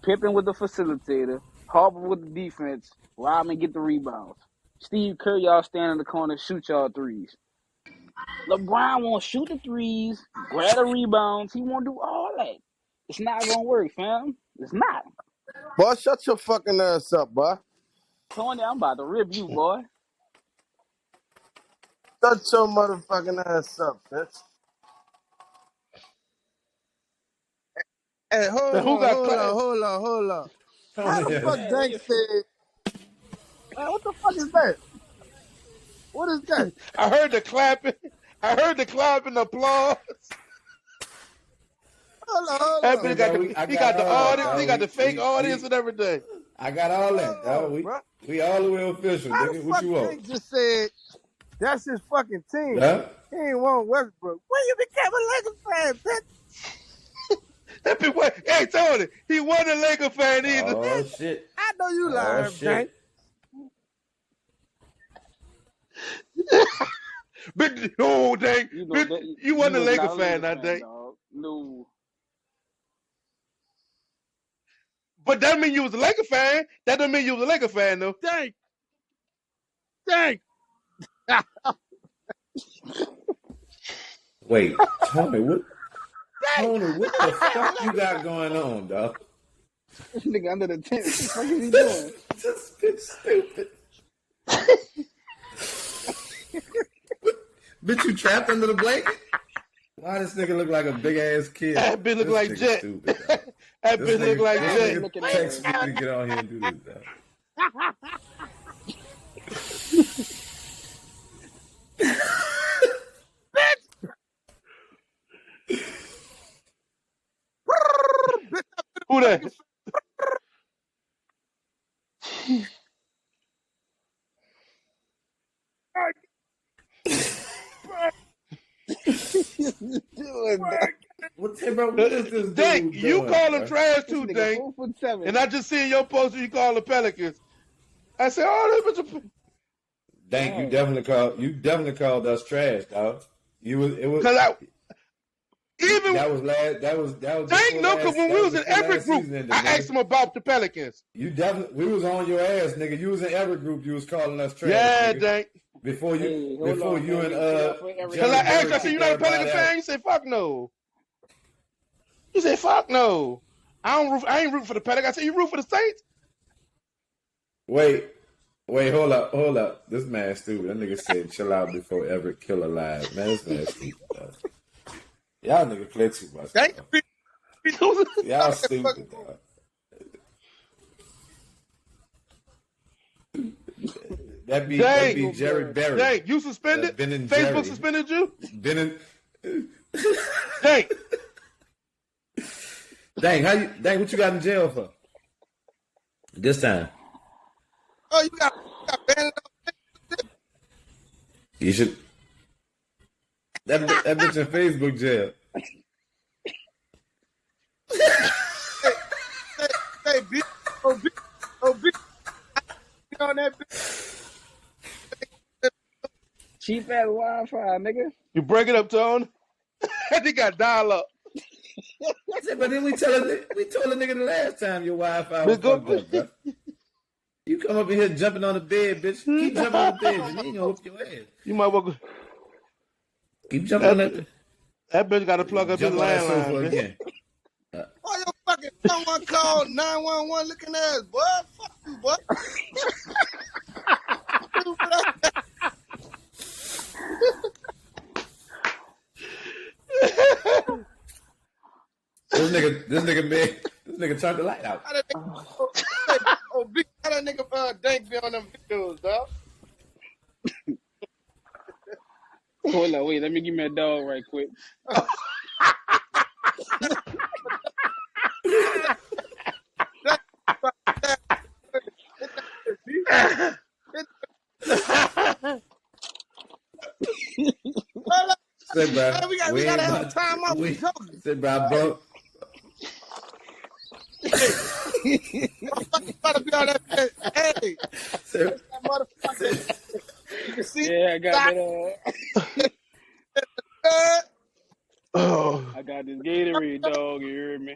Pippen was the facilitator, Harper with the defense, Rodman get the rebounds. Steve Kerr, y'all stand in the corner, shoot y'all threes. LeBron won't shoot the threes, grab the rebounds. He won't do all that. It's not gonna work, fam. It's not. Boy, shut your fucking ass up, boy. Tony, I'm about to rip you, boy. Shut your motherfucking ass up, bitch. Hey, hold Now, who got on. How Tony, the yeah. fuck Man, Dank said, man, what the fuck is that? What is that? I heard the clapping. I heard the clap and the applause. Hold That on. bitch got he got the all that, audience, he got the fake audience we, and everything. I got all that, Hold dog. on, bro. We all the way official, How nigga. the What fuck you want? Tank just said that's his fucking team? Huh? He ain't want Westbrook. When you became a Lakers fan, bitch? That bitch, hey Tony, he wasn't a Laker fan either. Oh shit. I know you Oh lying, Tank. shit. But no, dang, You know bitch, that you wasn't a was Laker not fan, that fan, day. dog. No. But that mean you was a Laker fan. That don't mean you was a Laker fan though. Tank. Wait, Tony, what the fuck you got going on, dog? This nigga under the tent. What the fuck is he doing? This bitch stupid. Bitch, you trapped under the blanket? Why this nigga look like a big ass kid? That bitch look This like nigga Jet. stupid, dog. That This bitch look like this Jet. nigga text me to get on here and do this, dog. Who that? What, hey, bro, what is this dude Dank, you doing, call him bro? trash This too, nigga Dank. 4'7". And I just seen your post you call the Pelicans. I said, oh, this bitch. Dank, you definitely called us trash, dog. Cause I even that was Dank before no, last- cause when that we was in before every last group, season ended, I nigga. asked him about the Pelicans. We was on your ass, nigga. You was in every group. You was calling us trash. Yeah, nigga. Dank. Before you, Hey, hold before on, you man. and Cause Jerry I asked, Bird I said, you not a kicked Pelican everybody fan? You said, fuck no. You said, fuck no. I ain't rooting for the Pelicans. I said, you root for the Saints? Wait, hold up. This man stupid. That nigga said chill out before Everett kill alive. Man, this man stupid, dog. Y'all nigga play too much. Tank. Dog. Y'all stupid, dog. That be Jerry Berry. Dank, you suspended? Ben and Facebook Jerry. suspended you? Ben and Dank. Dang, what you got in jail for? This time. Oh, you got banned up. You should. That bitch in Facebook jail. Hey, B. Oh, B. On that bitch. Cheap ass Wi-Fi, nigga. You break it up, Tone. They got dial up. I said, but then we told the nigga the last time your Wi-Fi was fucked up, bro. You come up in here jumping on the bed, bitch. Keep jumping on the bed, and you ain't gonna whoop your ass. You might well Keep jumping on that. that bitch got to plug up his Jump on that sofa landline. again. Oh, your fucking someone called 911 looking ass, boy. Fuck you, boy. This nigga turned the light out. Oh, big how that nigga Dank be on them videos, dog. Hold on, wait. Let me give me a dog right quick. Said, bro, Hey, we gotta have a time out. We talking. said, bro, I bump. Motherfucker gotta be on that bitch. Hey, Said, that motherfucker. You can see. Yeah, I got that. Oh. I got this Gatorade, dog. You hear me?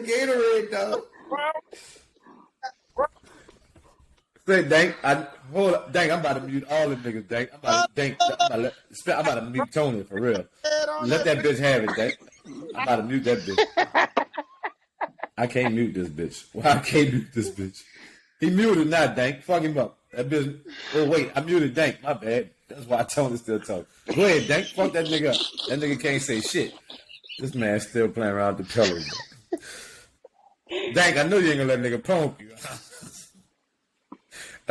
Gatorade, dog. Say, Dank, hold up, Dank. I'm about to mute all the niggas, Dank. I'm about to mute Tony for real. Let that bitch have it, Dank. I'm about to mute that bitch. I can't mute this bitch. Why I can't mute this bitch? He muted now, Dank. Fuck him up. That bitch. Oh wait, I muted Dank. My bad. That's why Tony still talking. Go ahead, Dank. Fuck that nigga up. That nigga can't say shit. This man still playing around with the pillows, bro. Dank, I know you ain't gonna let a nigga punk you.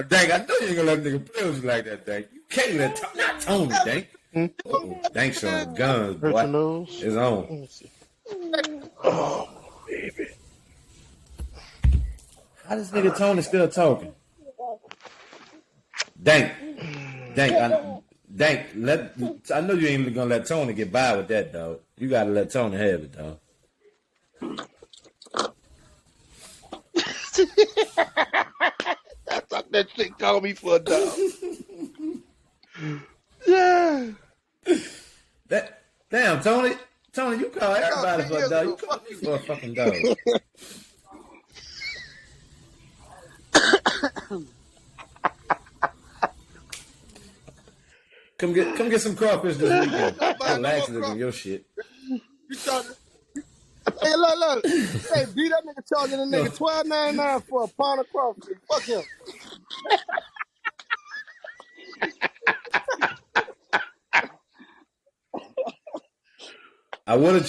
Dank, I know you ain't gonna let a nigga play with you like that, Dank. You can't not Tony, Dank. Hmm? Dank showing guns, Hurt boy. your nose? It's on. Let me see. Oh, baby. How this nigga Tony still talking? Dank, Dank, I know you ain't gonna let Tony get by with that, dog. You gotta let Tony have it, dog. I thought that shit called me for a dog. Yeah. Damn, Tony, you call everybody 10 for a years dog. You ago. call me for a fucking dog. Come get some crawfish this weekend. Don't buy Put no more laxative in crop. your shit. You trying to, hey, look. Hey, B, that nigga charging a No, nigga $12.99 for a pound of crawfish. Fuck him. I would have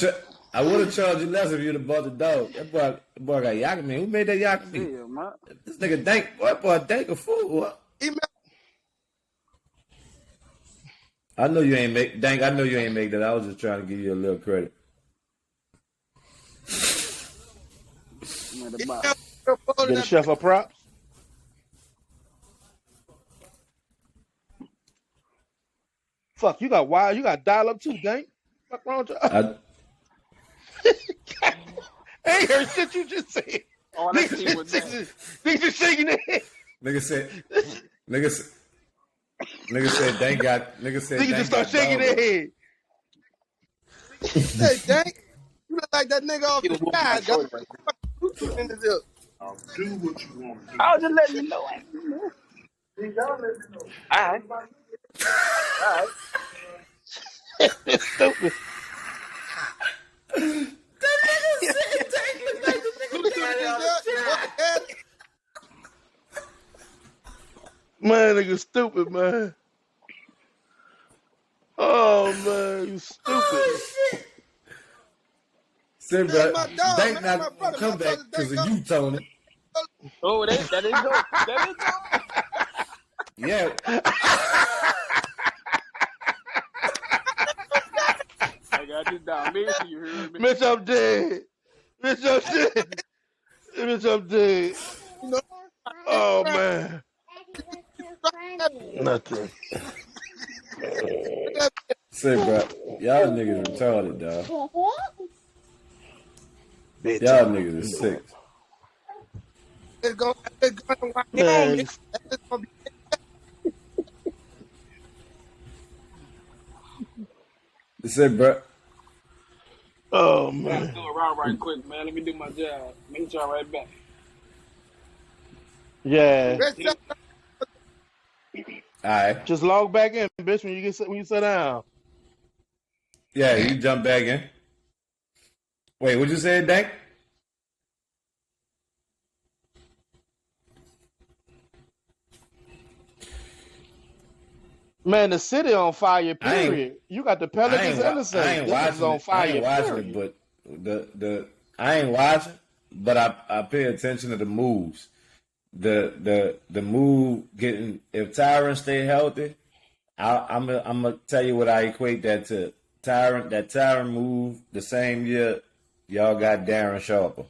charged you less if you'd have bought the dog. That boy got yak meat. Who made that yak meat? Yeah, man. This nigga Dank, boy, Dank a fool. What? Email. I know you ain't make Dank. I know you ain't make that. I was just trying to give you a little credit. Man, the Email. box. Get a chef a props. Fuck, you got wild. You got dial up too, Dank. Fuck wrong with you? I I ain't heard shit you just said. All that shit was that. Niggas just shaking their head. nigga said Dank got Niggas just start shaking their head. Hey, Dank, you look like that nigga off He the was whooping my side. Got shorty right there. Bluetooth in his ear. Do what you want to do. I was just letting you know. Alright. Alright. It's stupid. Bluetooth in his ear. Man, nigga stupid, man. Oh, man, you stupid. Say, That's bro, my dog, Dank man. That's my not brother. come My back brother because Dank. of you, Tony. Oh, that is dope. That is dope. Yeah, I got this down. Maybe you heard me. Bitch, I'm dead. Bitch, I'm dead. Bitch, I'm dead. You know, Oh, man. Funny. Nothing. say, bro, y'all niggas retarded, dog. Bitch, Y'all I'm niggas is sick. it's gonna wind down. Man, It's gonna be Say, bro, oh, I gotta man. do a round right quick, man. Let me do my job. Make y'all right back. Yeah. rest up. all right. Just log back in, bitch, when you sit down. Yeah, you jump back in. Wait, what'd you say, Dank? Man, the city on fire, I ain't- period. You got the I Pelicans ain't, and the I Saints. ain't This is watching on it. I fire, ain't watching period. it, but I ain't watching, but I pay attention to the moves. The move getting if Tyron stay healthy, I'm gonna tell you what I equate that to. Tyron move the same year y'all got Darren Sharper.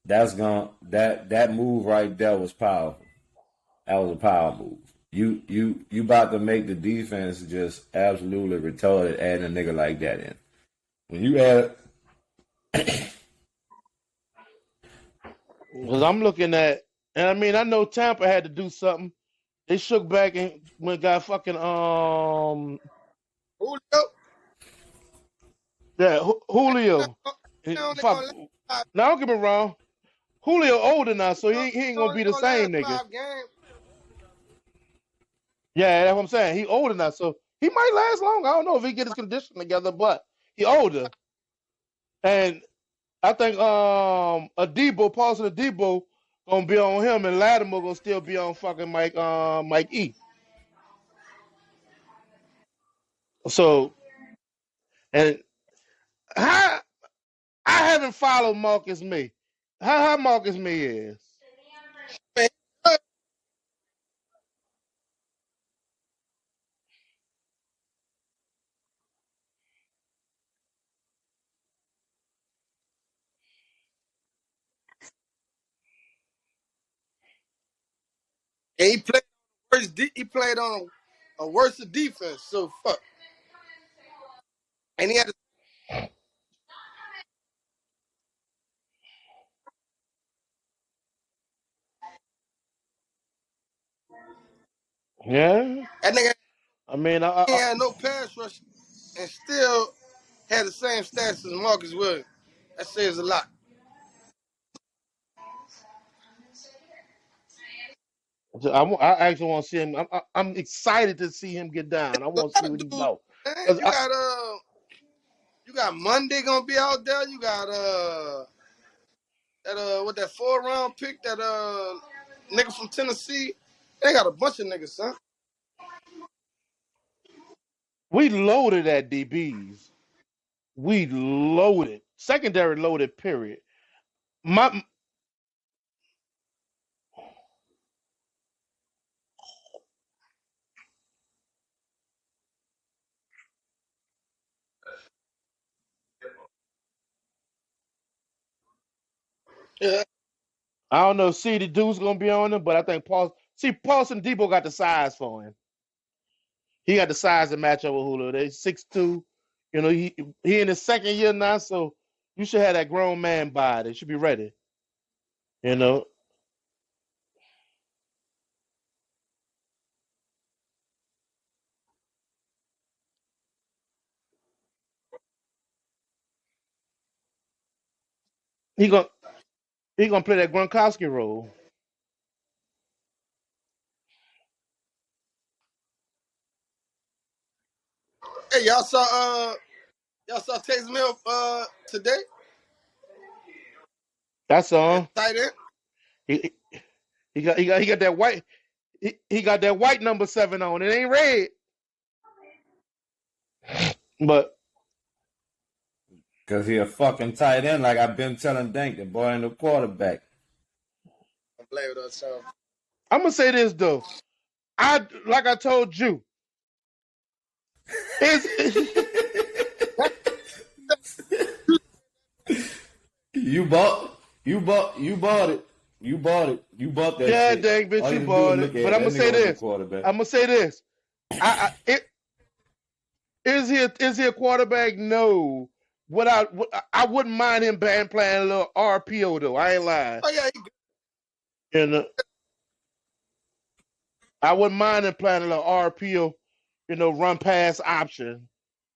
That move right there was powerful. That was a power move. You about to make the defense just absolutely retarded adding a nigga like that in. When you add Because I'm looking at, and I mean, I know Tampa had to do something. They shook back and when got fucking Julio. Julio. They only Fuck. gonna last Now don't get me wrong. Julio older now, so he ain't gonna only be the gonna last same nigga. 5 games. Yeah, that's what I'm saying. He older now, so he might last long. I don't know if he get his condition together, but he older. And I think Paulson Adebo gonna be on him, and Latimer gonna still be on fucking Mike E. So and How I haven't followed Marcus May. How Marcus May is? Man, and he played worse. He played on a worse defense. So fuck. And he had to, Yeah. that nigga I mean, he had no pass rush and still had the same stats as Marcus Williams. That says a lot. I actually want to see him. I'm excited to see him get down. I A want to see lot of what he's dudes, about. man. Cause You got Monday gonna be out there. You got that with that 4th round pick, that nigga from Tennessee. They got a bunch of niggas, son. we loaded at DBs. We loaded. Secondary loaded. Period. My Yeah. I don't know if CD Dude's gonna be on him, but I think Paulson Debo got the size for him. He got the size to match up with Julio. They 6'2". You know, he in his second year now, so you should have that grown man body. They should be ready. You know, he gonna he gonna play that Gronkowski role. Hey, y'all saw Taysom Hill today That's at all. tight end. He he got that white he got that white number 7 on. It ain't red, but Cause he a fucking tight end, like I've been telling Dank, the boy ain't the quarterback. I'm playing with us, so I'm gonna say this though. I like I told you is You bought it. You bought that yeah, shit. dang bitch, All you you had to do is bought look it. at But it. I'm That gonna say nigga was a this. quarterback. I'm gonna say this. Is he a quarterback? No. I wouldn't mind him playing a little RPO though. I ain't lying. oh yeah, he good. And I wouldn't mind him playing a little RPO. You know, run pass option,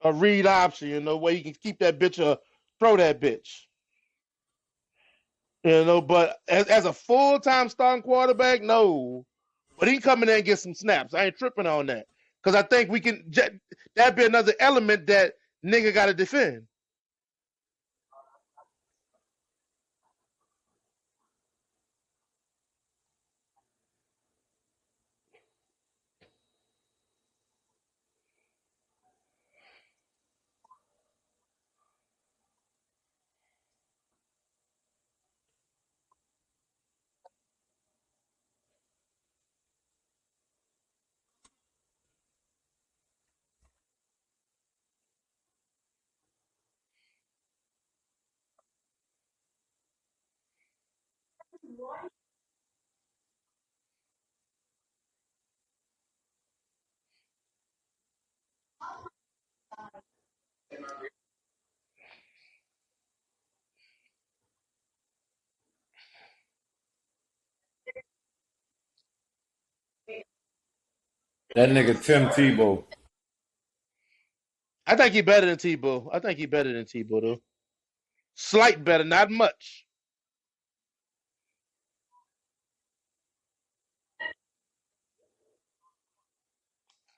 a read option. You know, where you can keep that bitch or throw that bitch. You know, but as a full time starting quarterback, no. But he can come in there and get some snaps. I ain't tripping on that because I think we can. That'd be another element that nigga got to defend. That nigga Tim Tebow. I think he better than Tebow. I think he better than Tebow though. Slight better, not much.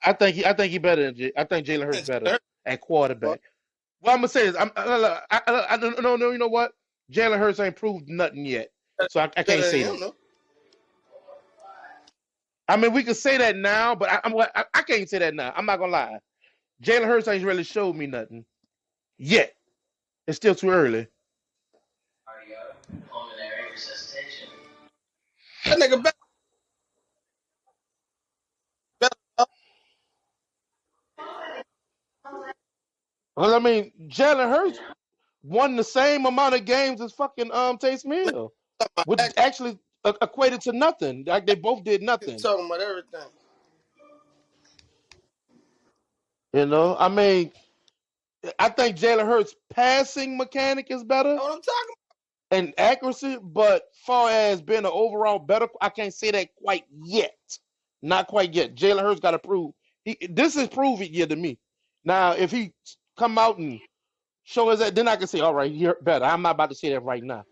I think he better than I think Jalen Hurts better at But, quarterback. Well, I'm gonna say this. I don't know. You know what? Jalen Hurts ain't proved nothing yet, so I can't better than say him, that. though. I mean, we could say that now, but I can't say that now. I'm not gonna lie. Jalen Hurts ain't really showed me nothing yet. It's still too early. That nigga better. Well, I mean, Jalen Hurts won the same amount of games as fucking Taysom Man, Hill, which actually equated to nothing. Like they both did nothing. talking about everything. You know, I mean, I think Jalen Hurts' passing mechanic is better That's what I'm talking and accuracy, but far as being an overall better, I can't say that quite yet. Not quite yet. Jalen Hurts got to prove. This is prove it yet to me. Now, if he come out and show us that, then I can say, all right, you're better. I'm not about to say that right now. about.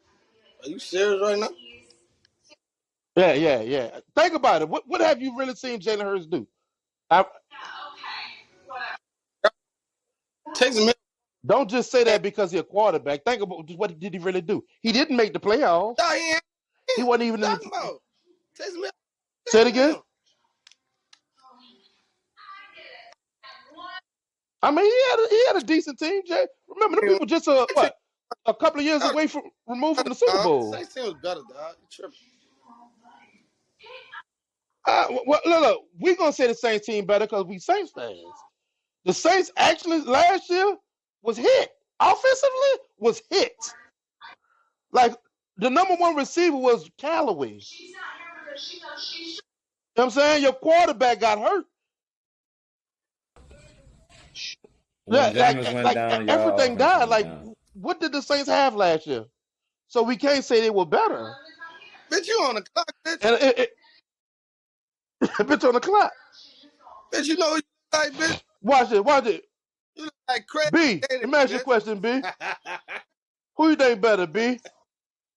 Are you serious right now? Yeah. Think about it. What have you really seen Jalen Hurts do? I, Taysom Hill. don't just say that because he's a quarterback. Think about what did he really do. He didn't make the playoffs. No, he ain't. He wasn't even in Talking the. about Taysom Hill. Say it again. I mean, he had a decent team, Jay. Remember, the people just a couple of years away from removed from the Super Bowl. Saints team was better, dog. You tripping? Well, look, we're gonna say the Saints team better because we Saints fans. The Saints actually last year was hit offensively. Was hit like the number one receiver was Callaway. You know what I'm saying? Your quarterback got hurt. When Like, Jameis went like down, y'all everything offense died. went Like, down. what did the Saints have last year? So we can't say they were better. Bitch, you on the clock, bitch. And bitch on the clock. Bitch, you know what you like, bitch. Watch it. You look like crazy. B, let me ask you a bitch. question, B. Who you think better, B?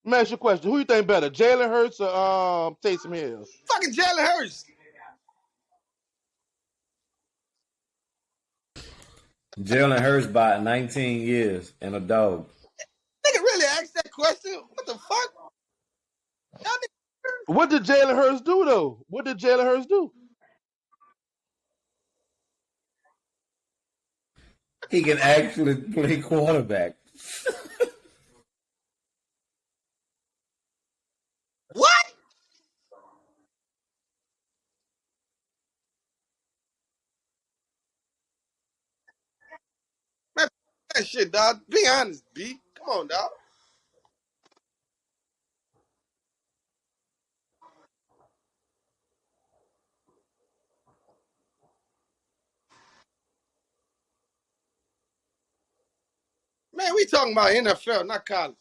Let me ask you a question. Who you think better, Jalen Hurts or Taysom Hill? Fucking Jalen Hurts. Jalen Hurts by 19 years and a dog. Nigga really asked that question? What the fuck? Y'all niggas- What did Jalen Hurts do, though? What did Jalen Hurts do? He can actually play quarterback. What? Man, that shit, dog. Be honest, B. Come on, dog. Man, we talking about NFL, not college.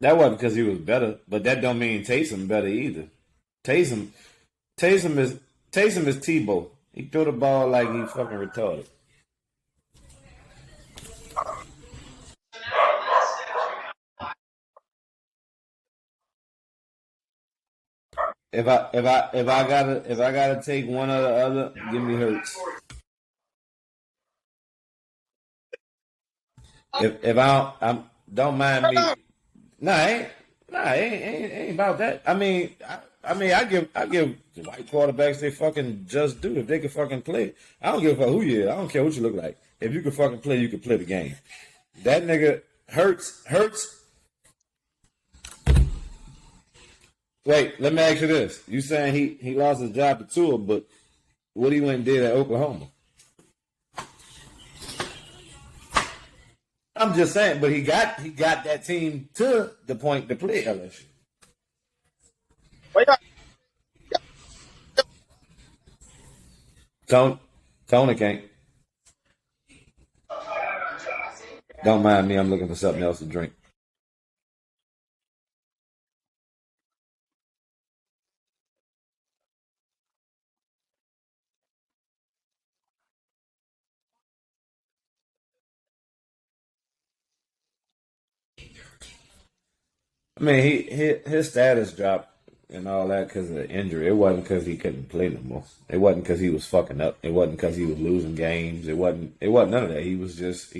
That wasn't because he was better, but that don't mean Taysom better either. Taysom, Taysom is Taysom is Tebow. He threw the ball like he fucking retarded. If I gotta take one or the other, give me Hurts. If I don't mind me. It ain't about that. I give the white quarterbacks they fucking just do if they can fucking play. I don't give a fuck who you is. I don't care what you look like. If you can fucking play, you can play the game. That nigga Hurts. Wait, let me ask you this. You saying he lost his job to Tua, but what he went and did at Oklahoma? I'm just saying, but he got that team to the point to play LSU. Why y'all- Tony can't. Don't mind me. I'm looking for something else to drink. I mean, his status dropped and all that because of the injury. It wasn't because he couldn't play no more. It wasn't because he was fucking up. It wasn't because he was losing games. It wasn't none of that. He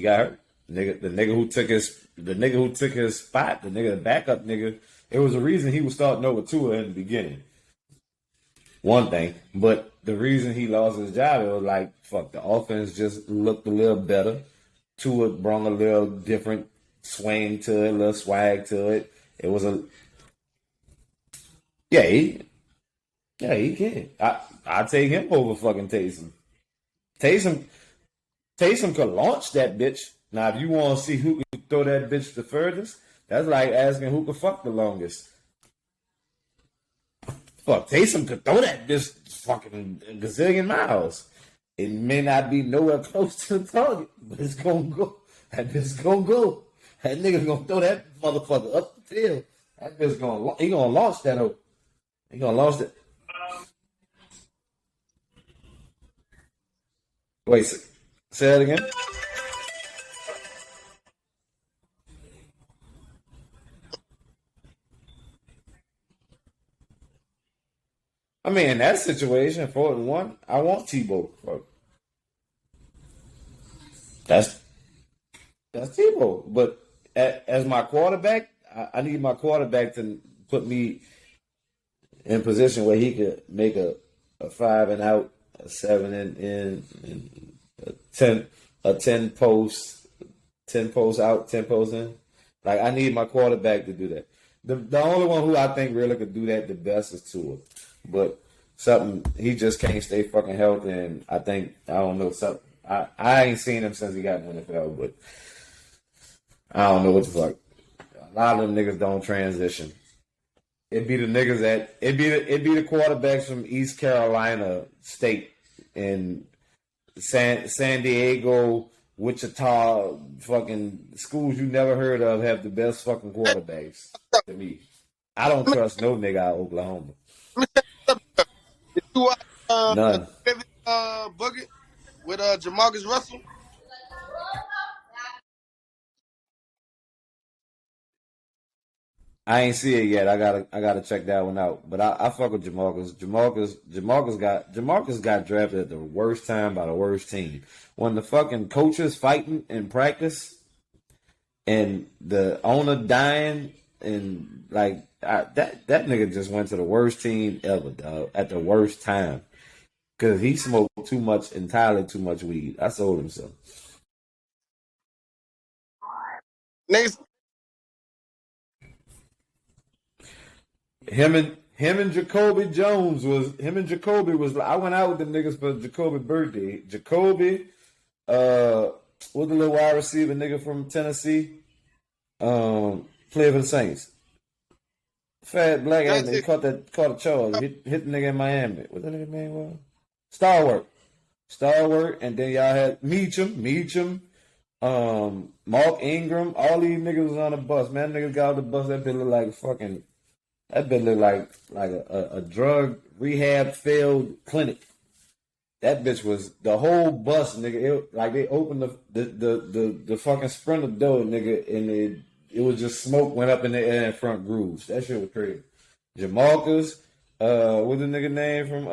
got hurt. the nigga who took his spot, the backup nigga. It was a reason he was starting over Tua in the beginning. One thing, but the reason he lost his job, it was like, fuck, the offense just looked a little better. Tua brought a little different swing to it, a little swag to it. It was a yeah, he can. I take him over fucking Taysom. Taysom could launch that bitch. Now, if you want to see who can throw that bitch the furthest, that's like asking who could fuck the longest. Fuck, Taysom could throw that bitch fucking a gazillion miles. It may not be nowhere close to the target, but it's gonna go. That bitch gonna go. That nigga's gonna throw that motherfucker up the field. That bitch he gonna launch that over. He gonna launch it. Wait, say that again. I mean, in that situation, 4-1, I want Tebow. That's Tebow. But as my quarterback, I need my quarterback to put me in position where he could make a 5 and out, a 7 and in, and a 10 post, 10 posts out, 10 posts in. Like, I need my quarterback to do that. The only one who I think really could do that the best is Tua. But he just can't stay fucking healthy, and I don't know, something. I ain't seen him since he got in the NFL, but I don't know what the fuck. A lot of them niggas don't transition. It be the niggas it be the quarterbacks from East Carolina State and San Diego, Wichita, fucking schools you never heard of have the best fucking quarterbacks to me. I don't trust no nigga out of Oklahoma. Did you watch None. Boogie with Jamarcus Russell? I ain't see it yet. I gotta check that one out. But I fuck with Jamarcus. Jamarcus got drafted at the worst time by the worst team. When the fucking coaches fighting in practice and the owner dying and like that nigga just went to the worst team ever, dog, at the worst time. Cause he smoked entirely too much weed. I sold him some. Niggas, Him and Jacoby Jones was. I went out with them niggas for Jacoby's birthday. Jacoby, with the little wide receiver nigga from Tennessee, played for the Saints. Fat black ass nigga caught a charge. Hit the nigga in Miami. What that nigga name was? Starwork, and then y'all had Meacham, Mark Ingram. All these niggas was on the bus. Man, niggas got on the bus. That bitch look like fucking. That bitch look like a drug rehab failed clinic. That bitch was the whole bus, nigga. They opened the fucking Sprinter door, nigga, and it was just smoke went up in the air in front grooves. That shit was crazy. Jamarcus, what's the nigga name from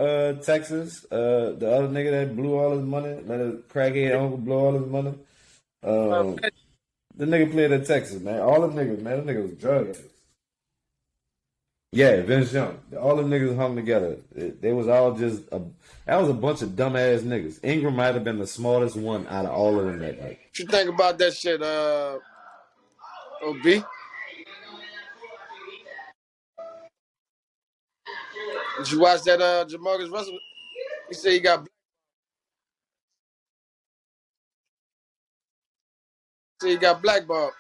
Texas? The other nigga that blew all his money, let a crackhead uncle blow all his money. The nigga played at Texas, man. All them niggas, man. Them niggas was drug addicts. Yeah, Vince Young. All them niggas hung together. They was all just that was a bunch of dumbass niggas. Ingram might have been the smartest one out of all of them that night. what you think about that shit, OB? Did you watch that Jamarcus Russell? He said he got blackballed.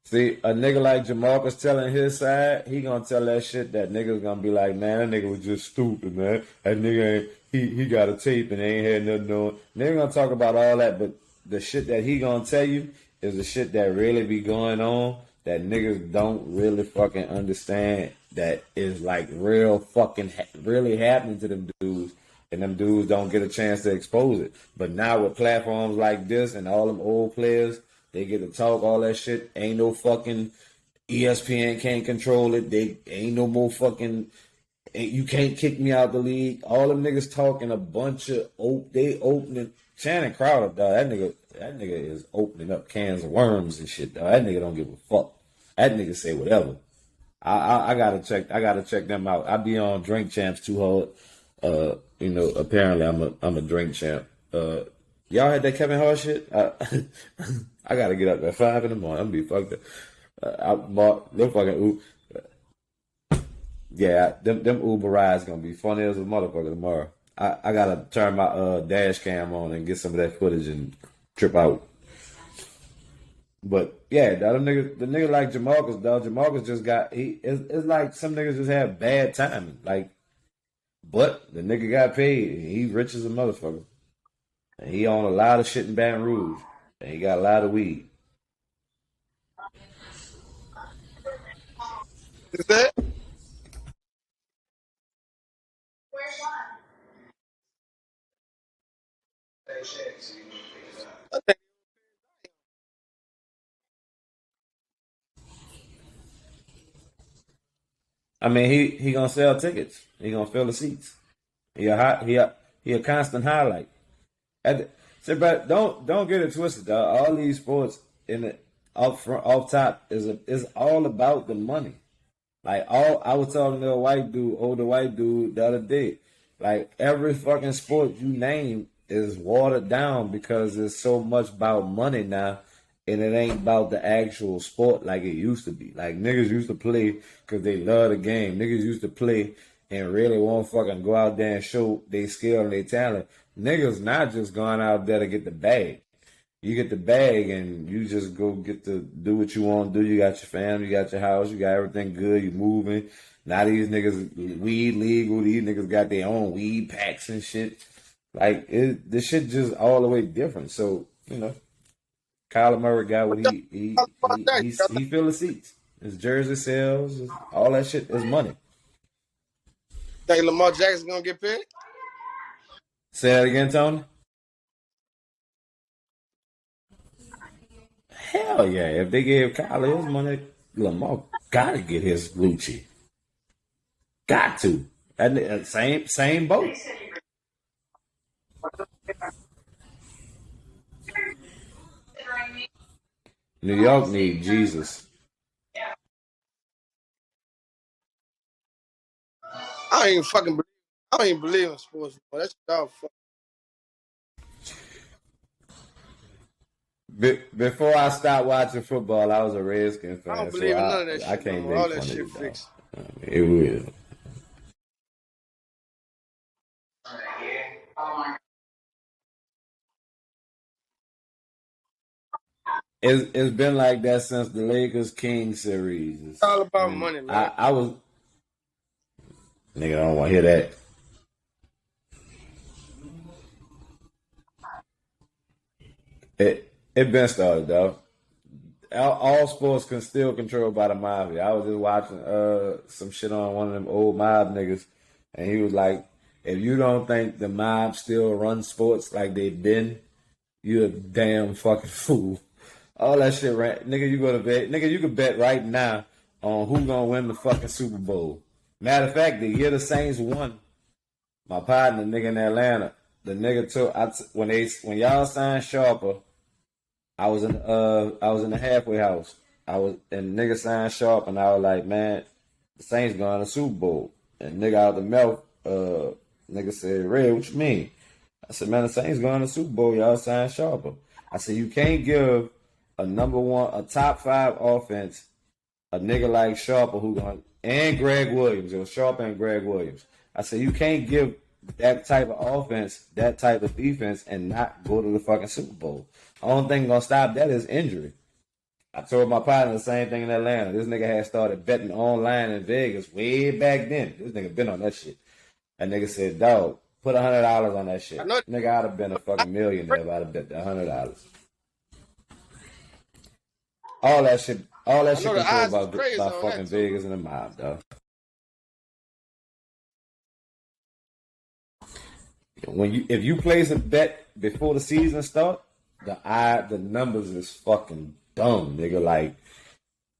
See, a nigga like Jamarcus telling his side, he gonna tell that shit that nigga's gonna be like, man, that nigga was just stupid, man. That nigga he got a tape and ain't had nothing on. Nigga gonna talk about all that, but the shit that he gonna tell you is the shit that really be going on that niggas don't really fucking understand that is like real fucking really happening to them dudes. And them dudes don't get a chance to expose it. But now with platforms like this and all them old players They get to talk all that shit. Ain't no fucking ESPN can't control it. They ain't no more fucking. You can't kick me out the league. All them niggas talking a bunch of they opening. Shannon Crowder, dog. That nigga is opening up cans of worms and shit, dog. That nigga don't give a fuck. That nigga say whatever. I gotta check them out. I be on Drink Champs too hard. Apparently I'm a drink champ. Y'all had that Kevin Hart shit? I gotta get up at 5 in the morning. I'm gonna be fucked up. I bought them fucking yeah, them Uber rides gonna be funny as a motherfucker tomorrow. I gotta turn my dash cam on and get some of that footage and trip out. But yeah, the nigga like Jamarcus, dog. Jamarcus just got it's like some niggas just have bad timing. Like, but the nigga got paid. He rich as a motherfucker. And he own a lot of shit in Baton Rouge. And he got a lot of weed. Is that? I think I mean, he gonna sell tickets. He gonna fill the seats. He a constant highlight. But don't get it twisted, dog. All these sports in the off top is all about the money. Like I was talking to older white dude the other day. Like every fucking sport you name is watered down because there's so much about money now, and it ain't about the actual sport like it used to be. Like niggas used to play because they love the game. Niggas used to play and really won't fucking go out there and show their skill and their talent. Niggas not just going out there to get the bag. You get the bag and you just go get to do what you want to do. You got your family, you got your house, you got everything good, you moving. Now these niggas weed legal, these niggas got their own weed packs and shit. Like this shit just all the way different. So, Kyler Murray got what he fill the seats. His jersey sales, all that shit is money. think Lamar Jackson gonna get paid. Say that again, Tony. Hell yeah! If they gave Kyler his money, Lamar gotta get his Lucci. Got to. And same boat. New York need Jesus. I don't even believe in sports. But that's dog fuck. Before I stopped watching football, I was a Redskins fan. I don't believe in none of that I shit. can't No, make all fun that of shit you, dog. fixed. It will. It's been like that since the Lakers King series. It's all about money, man. I was nigga. I don't want to hear that. It been started, though. All sports can still controlled by the mafia. I was just watching some shit on one of them old mob niggas, and he was like, "If you don't think the mob still runs sports like they've been, you a damn fucking fool." All that shit, right? Nigga, you go to bet. Nigga, you can bet right now on who gonna win the fucking Super Bowl. Matter of fact, the year the Saints won, my partner, nigga in Atlanta, the nigga took when y'all signed Sharper. I was in the halfway house. And nigga signed Sharp, and I was like, man, the Saints going to the Super Bowl. And nigga out the mouth, nigga said, Red, what you mean? I said, man, the Saints going to the Super Bowl. Y'all signed Sharper. I said, you can't give a top 5 offense, a nigga like Sharper and Greg Williams. It was Sharper and Greg Williams. I said, you can't give that type of offense, that type of defense, and not go to the fucking Super Bowl. Only thing gonna stop that is injury. I told my partner the same thing in Atlanta. This nigga had started betting online in Vegas way back then. This nigga been on that shit. That nigga said, dog, put $100 on that shit. Nigga, I'd have been a fucking millionaire if I'd have bet that $100. All that shit controlled by fucking Vegas and the mob, dog. If you place a bet before the season start, the numbers is fucking dumb, nigga. Like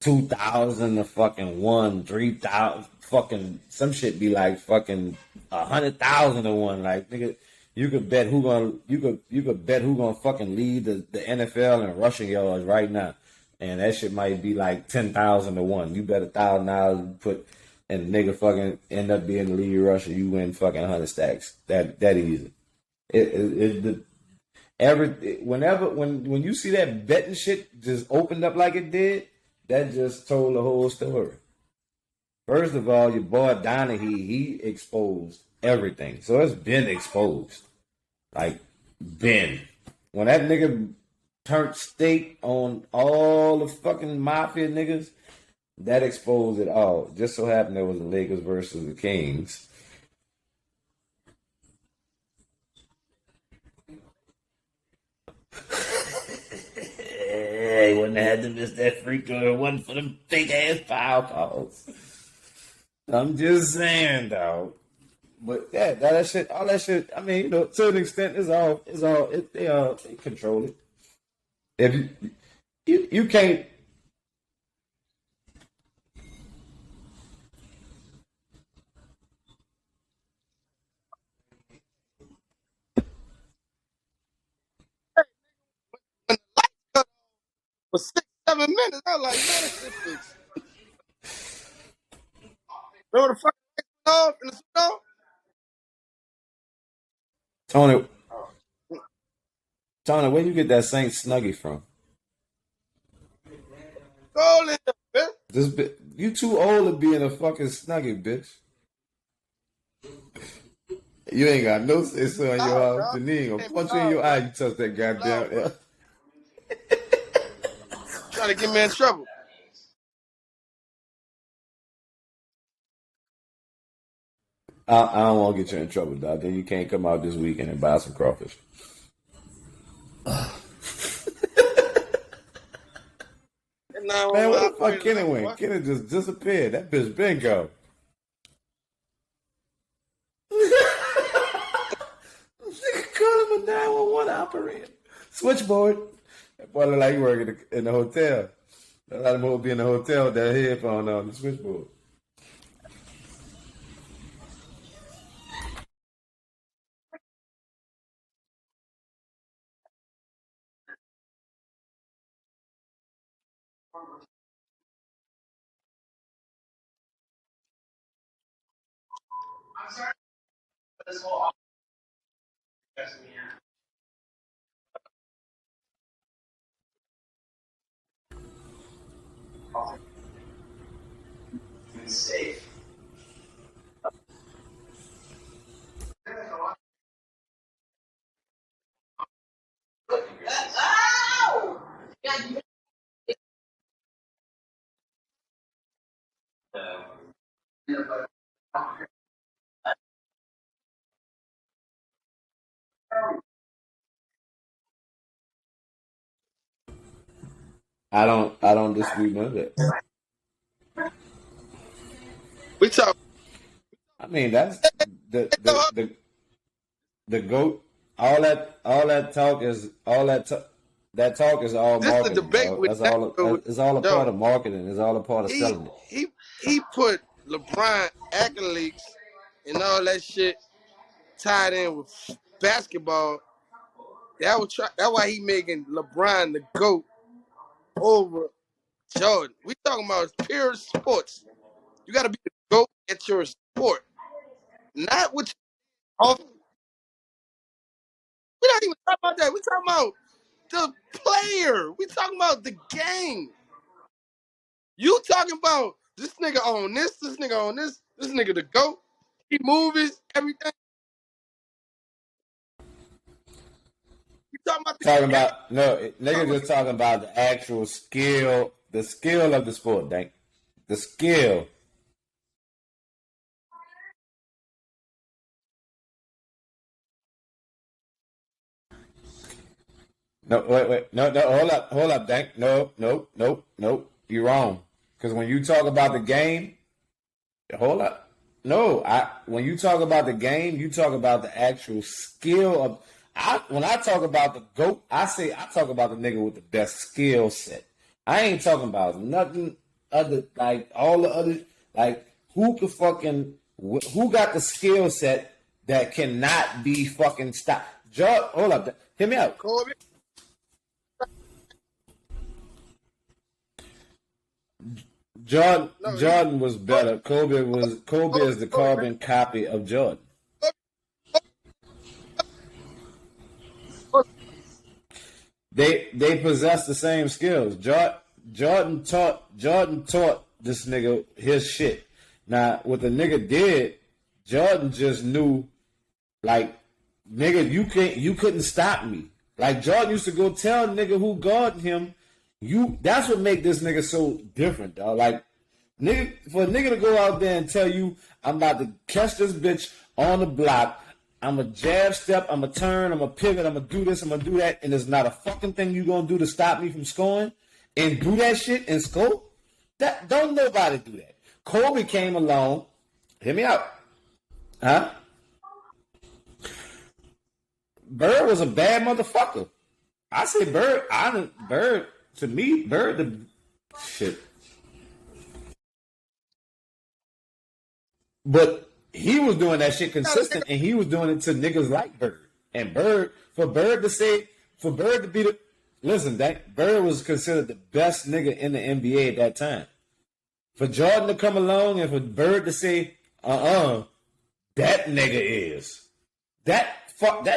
2,000 to fucking 1, 3,000, fucking some shit be like fucking 100,000 to 1. Like nigga, you could bet who gonna fucking lead the NFL in rushing yards right now, and that shit might be like 10,000 to 1. You bet $1,000 put, and the nigga fucking end up being the lead rusher. You win fucking 100 stacks. That easy. The when you see that betting shit just opened up like it did, that just told the whole story. First of all, your boy Donahue, he exposed everything. So it's been exposed. Like, been. When that nigga turned state on all the fucking mafia niggas, that exposed it all. Just so happened there was the Lakers versus the Kings. He wouldn't have had to miss that free throw. It wasn't for them big ass foul calls. I'm just saying, dog. But yeah, that shit, all that shit. I mean, to an extent, they control it. If you can't. For 6, 7 minutes, I was like, man, this shit fixed. Remember the fucking off in the snow? Tony, where you get that Saint Snuggie from? Go in there, bitch. You too old to be in a fucking Snuggie, bitch. You ain't got no say so in your house. The nigga gonna punch you in your eye. You touch that goddamn. Yeah. Trying to get me in trouble. I don't want to get you in trouble, dog. Then you can't come out this weekend and buy some crawfish. Man, where the fuck Kenny went? Kenny just disappeared. That bitch been gone. Nigga call him a 911 operator. Switchboard. That boy look like he working in the hotel. A lot of them be in the hotel with that headphone on the switchboard. I don't dispute none of that. We talk. I mean, that's the GOAT. That talk is all This is the marketing. debate Dog. with It's all a part of marketing. It's all a part of selling it. He put LeBron accolades and all that shit tied in with basketball. That's why he making LeBron the GOAT over Jordan. We talking about pure sports. You got to be the GOAT at your sport, not what you off. We not even talking about that. We talking about the player. We talking about the game. You talking about this nigga on this nigga on this nigga the GOAT. He movies, everything. You talking about the game. Niggas just talking about the actual skill, the skill of the sport, Dank. The skill. No, wait. No, hold up, Dank. No. You're wrong. Because when you talk about the game, hold up. No, when you talk about the game, you talk about the actual skill of. when I talk about the GOAT, I talk about the nigga with the best skill set. I ain't talking about nothing other like all the other like who got the skill set that cannot be fucking stopped. Jordan, hold up, hear me out. Kobe. No, Jordan was Kobe, better. Kobe is the Kobe, carbon copy of Jordan. Kobe. They possess the same skills. Jordan taught this nigga his shit. Now what the nigga did, Jordan just knew like nigga you couldn't stop me. Like Jordan used to go tell nigga who guarded him, that's what make this nigga so different, dog. Like nigga for a nigga to go out there and tell you I'm about to catch this bitch on the block. I'm a jab step, I'm a turn, I'm a pivot, I'm gonna do this, I'm gonna do that, and there's not a fucking thing you gonna do to stop me from scoring and do that shit and score. That don't nobody do that. Kobe came along, hear me out. Huh? Bird was a bad motherfucker. I say Bird to me, Bird the shit. But he was doing that shit consistent, and he was doing it to niggas like Bird. And for Bird to be the listen, that Bird was considered the best nigga in the NBA at that time. For Jordan to come along and for Bird to say, that nigga is that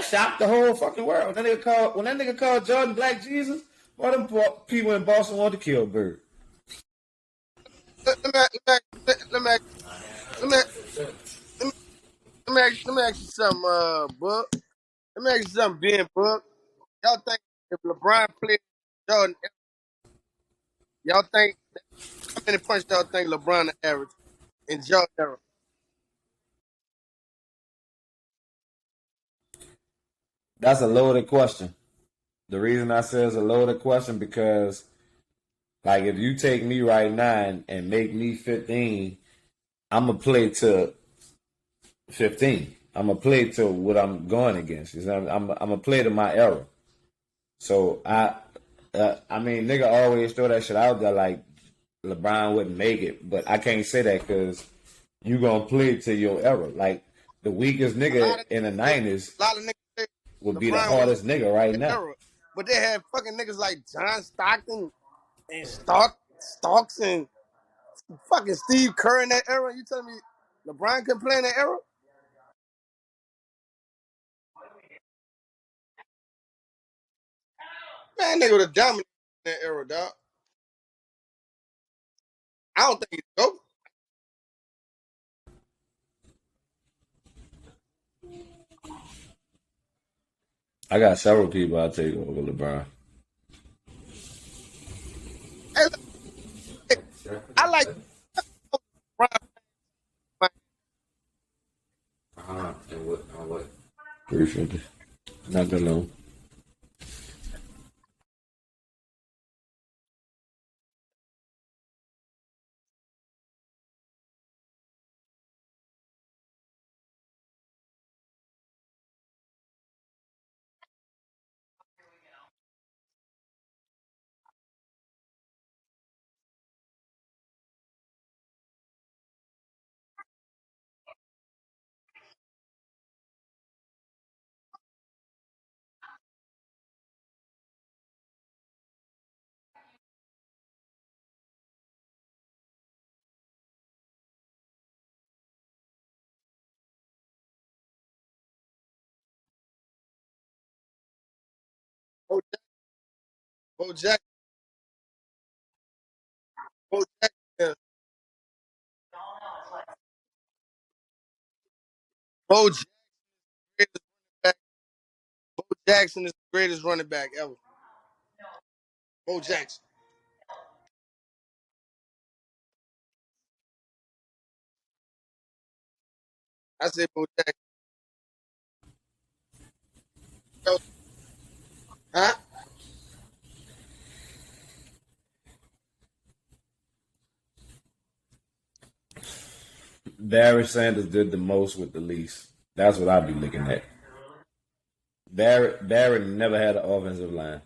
shocked the whole fucking world. When that nigga called Jordan Black Jesus, all them people in Boston wanted to kill Bird. Let me ask you something, Book. Let me ask you something, Ben Book. Y'all think if LeBron played Jordan, y'all think how many punches y'all think LeBron average in Jordan era? That's a loaded question. The reason I say it's a loaded question because, like, if you take me right now and make me 15, I'm gonna play to 15. I'm gonna play to what I'm going against. I'm gonna play to my era. So I mean, nigga always throw that shit out there like LeBron wouldn't make it, but I can't say that because you gonna play to your era. Like the weakest nigga in the '90s A lot of niggas say would be the LeBron hardest nigga right now. era, but they had fucking niggas like John Stockton and Starks and fucking Steve Kerr in that era. You telling me LeBron couldn't play in that era? Man, nigga would have dominated in that era, dog. I don't think he'd go. I got several people I take over LeBron. Hey, look, I like LeBron. And what? 350. Not that long. Bo Bo Jack, Bo Jackson, Bo Jackson, greatest back. Bo Jackson is the greatest running back ever. Bo Jackson. I said Bo Jackson. Huh? Barry Sanders did the most with the least. That's what I'd be looking at. Barrett never had an offensive line.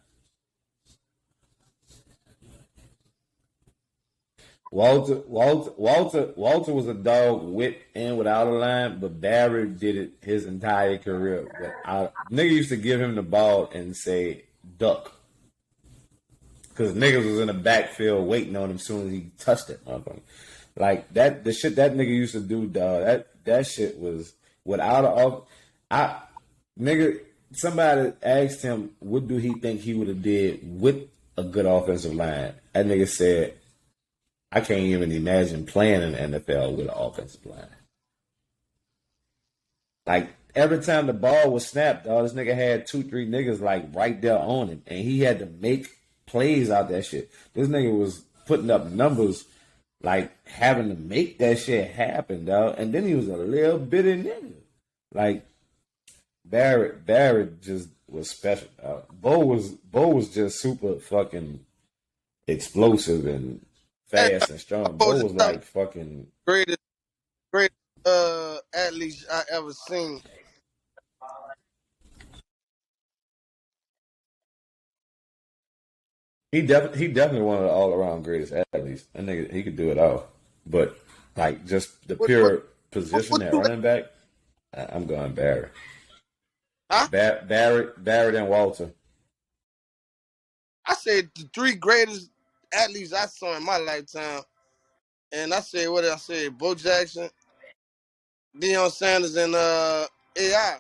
Walter was a dog with and without a line, but Barrett did it his entire career. Nigga used to give him the ball and say duck. Cause niggas was in the backfield waiting on him as soon as he touched it, motherfucker. Like that, the shit that nigga used to do, dog. That shit was without nigga. Somebody asked him, what do he think he would have did with a good offensive line? That nigga said, I can't even imagine playing in the NFL with an offensive line. Like every time the ball was snapped, dog, this nigga had 2-3 niggas like right there on him, and he had to make plays out that shit. This nigga was putting up numbers, like having to make that shit happen, dog. And then he was a little bitty nigga. Like Barrett just was special, dog. Bo was just super fucking explosive and fast and strong. Bo was like fucking greatest athletes I ever seen. He definitely one of the all around greatest athletes. That nigga, he could do it all. But like just the pure position at running back, I'm going Barrett. Huh? Barrett and Walter. I said the 3 greatest athletes I saw in my lifetime, and I said what did I say? Bo Jackson, Deion Sanders, and AI.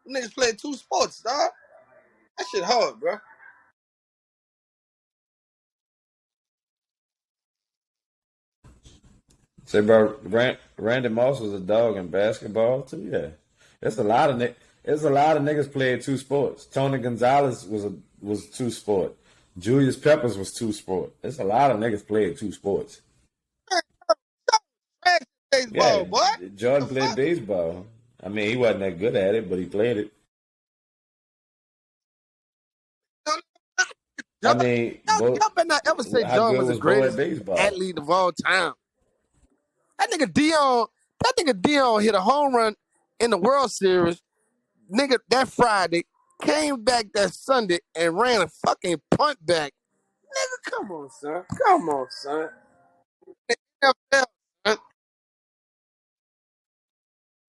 Niggas played 2 sports, dog. That shit hard, bro. Say, bro, Randy Moss was a dog in basketball too. Yeah, there's a lot of niggas played 2 sports. Tony Gonzalez was 2 sport. Julius Peppers was 2 sport. There's a lot of niggas played 2 sports. Baseball, Yeah, boy. Jordan played baseball. I mean, he wasn't that good at it, but he played it. I mean, Y'all better not ever say how John good was the was Bo at greatest baseball? athlete of all time. That nigga Deion hit a home run in the World Series. Nigga, that Friday, came back that Sunday and ran a fucking punt back. Nigga, come on, son. Come on, son. NFL, son.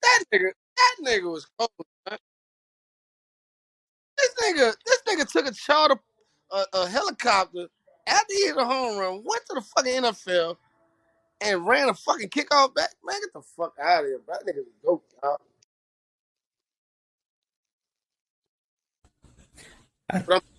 That nigga was cold, son. This nigga took a charter, a helicopter after he hit a home run, went to the fucking NFL and ran a fucking kickoff back. Man, get the fuck out of here, bro. That nigga's a dope, y'all.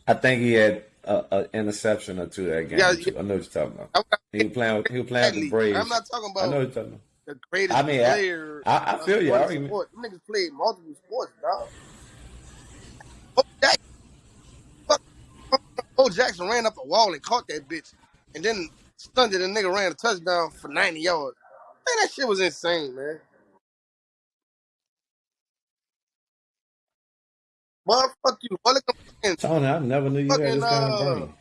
I think he had an interception or 2 that game. Yeah, Too. I know what you're talking about. I'm He was playing with the Braves. I'm not talking I know about what you're talking about. the greatest I mean, player. I feel you. One Argument. sport. Them niggas played multiple sports, dog. Bo Jackson, Bo Jackson ran up a wall and caught that bitch, and then stunned it. And nigga ran a touchdown for 90 yards. Man, that shit was insane, man. Boy, fuck you. Boy, look at Tony, I never knew you had fucking this kind of brain.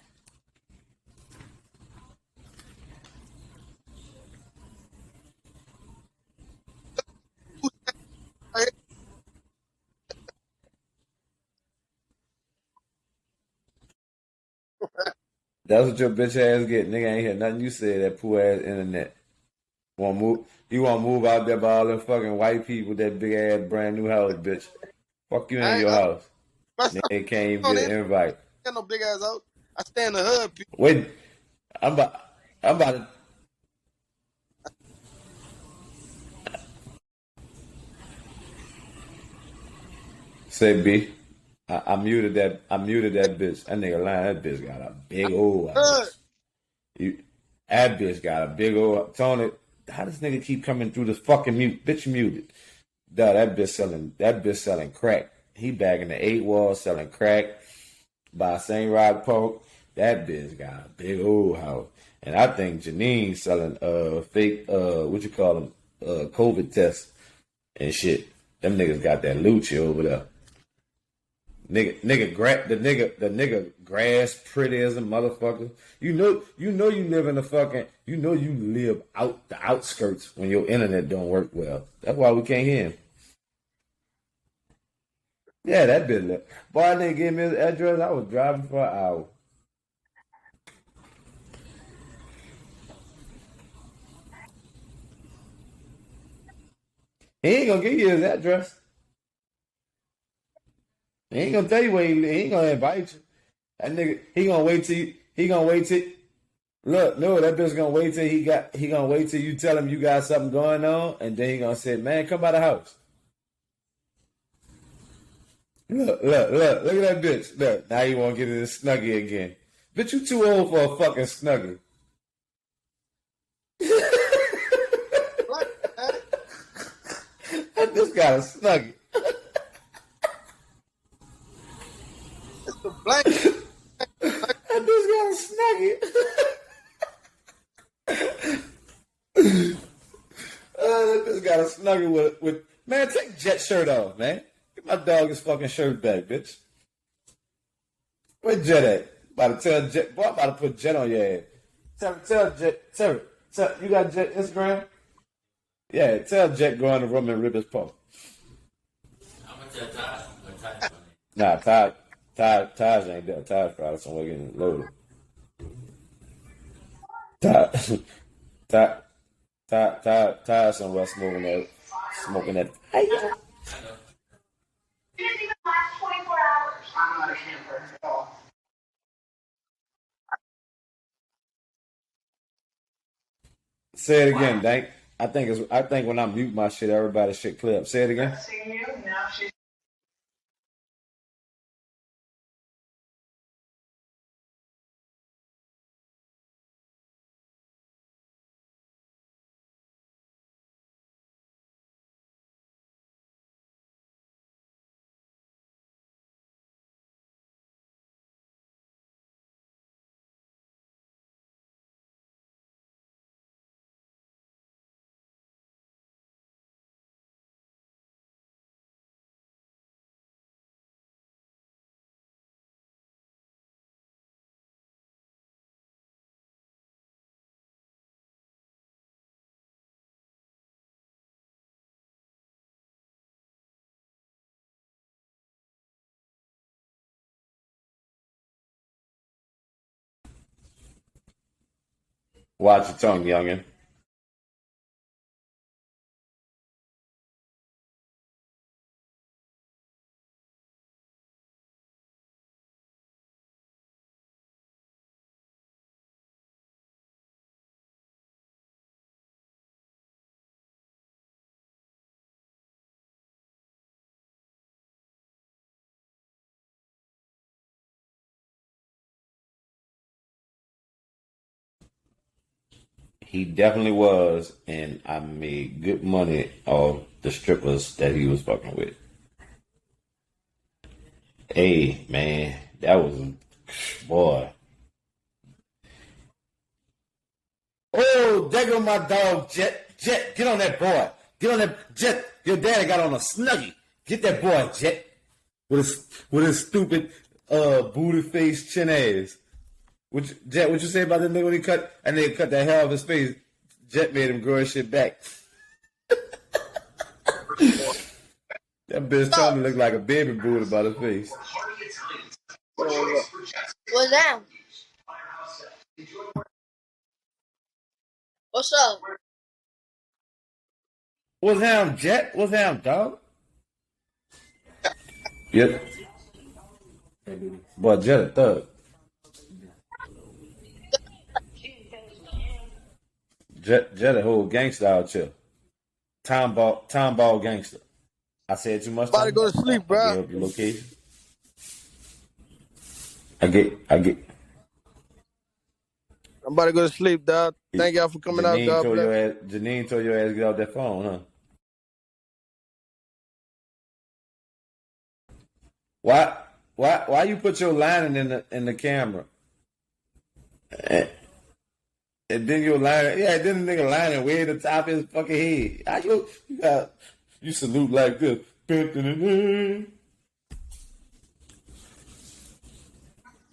That's what your bitch ass get. Nigga ain't hear nothing you said, that poor ass internet. You want to move out there by all them fucking white people, that big ass brand new house, bitch. Fuck you in your house. Nigga can't even get an invite. Got no big ass out. I stay in the hood, people. Wait, I'm about to. Say B. I muted that. I muted that bitch. That nigga lying. That bitch got a big old house. That bitch got a big old Tony. How does nigga keep coming through this fucking mute? Bitch muted. Duh, that bitch selling crack. He bagging the 8 walls selling crack by St. Rod Park. That bitch got a big old house. And I think Janine selling fake what you call them COVID tests and shit. Them niggas got that Lucci over there. The nigga grass pretty as a motherfucker. You know you live in the fucking, you live out the outskirts when your internet don't work well. That's why we can't hear him. Yeah, that bitch look. Boy, I didn't give me his address. I was driving for an hour. He ain't gonna give you his address. He ain't gonna tell you where he live. He ain't gonna invite you. That nigga, he gonna wait till he gonna wait till look, no, that bitch gonna wait till he gonna wait till you tell him you got something going on, and then he gonna say, man, come by the house. Look at that bitch. Look, now you wanna get in this snuggie again. Bitch, you too old for a fucking snuggie. Like, man, That bitch got a snuggie. it's the blanket. That bitch got a snuggie. That bitch got a snuggie with man, take Jet shirt off, man. Get my dog his fucking shirt back, bitch. Where Jet at? About to tell Jet, boy, I'm about to put Jet on your ass. Tell Jet, tell you got Jet Instagram? Yeah, tell Jet go in the room and rip his pump. I'm gonna tell Todd. I'm gonna tell him. Nah, Taj ain't there. Taj probably somewhere getting loaded. Taj, Taj, Taj somewhere smoking that. I know. Say it again, Dank. I think when I mute my shit, everybody shit clear up. Say it again. Watch your tongue, youngin. He definitely was, and I made good money off the strippers that he was fucking with. Hey, man, that was boy. Oh, there go my dog, Jet. Jet, get on that boy. Get on that Jet. Your daddy got on a snuggie. Get that boy, Jet. With his stupid booty face chin ass. Jet, what you say about that nigga when he cut and they cut the hair off his face? Jet made him grow his shit back. That bitch told me look like a baby booty by the face. What's that? What's up? What's him, Jet? What's him, dog? Yep. Boy, Jet a thug. Jet a whole gangster out here. Time ball gangster. I said too much. About to go to sleep, I bro. gave up your location. I get. I'm about to go to sleep, dog. Thank y'all for coming out, God bless. Janine told your ass to get off that phone, huh? Why you put your lining in the camera? And then your line, yeah, then the nigga lining way at the top of his fucking head. How you salute like this.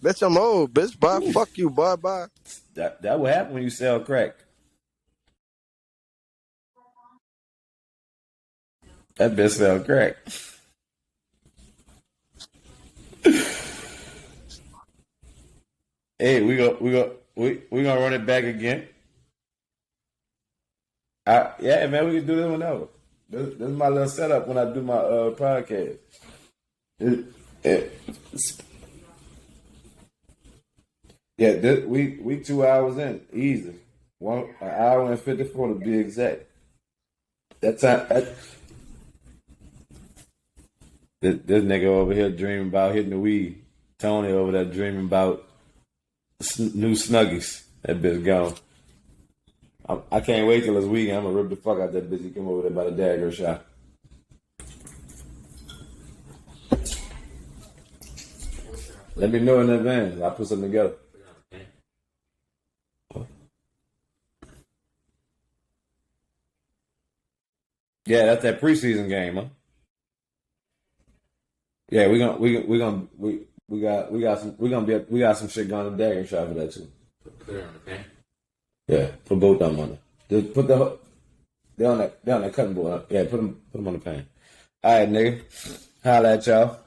Bitch, I'm old, bitch. Bye. Fuck you, bye. That what happen when you sell crack. That bitch sell crack. Hey, we gonna run it back again. Yeah, man, we can do this whenever. This is my little setup when I do my podcast. It, it, yeah, we 2 hours in, easy. An hour and 54 to be exact. That time, this nigga over here dreaming about hitting the weed. Tony over there dreaming about new Snuggies. That bitch gone. I can't wait till this weekend. I'm gonna rip the fuck out that bitch. He come over there by the dagger shot. Let me know in advance. I'll put something together. Yeah, that's that preseason game, huh? Yeah, we got some shit going to dagger shot for that too. Put it on the pan. Yeah, put both of them on there. Just put they're on that cutting board. Yeah, put them on the pan. All right, nigga. Holla at y'all.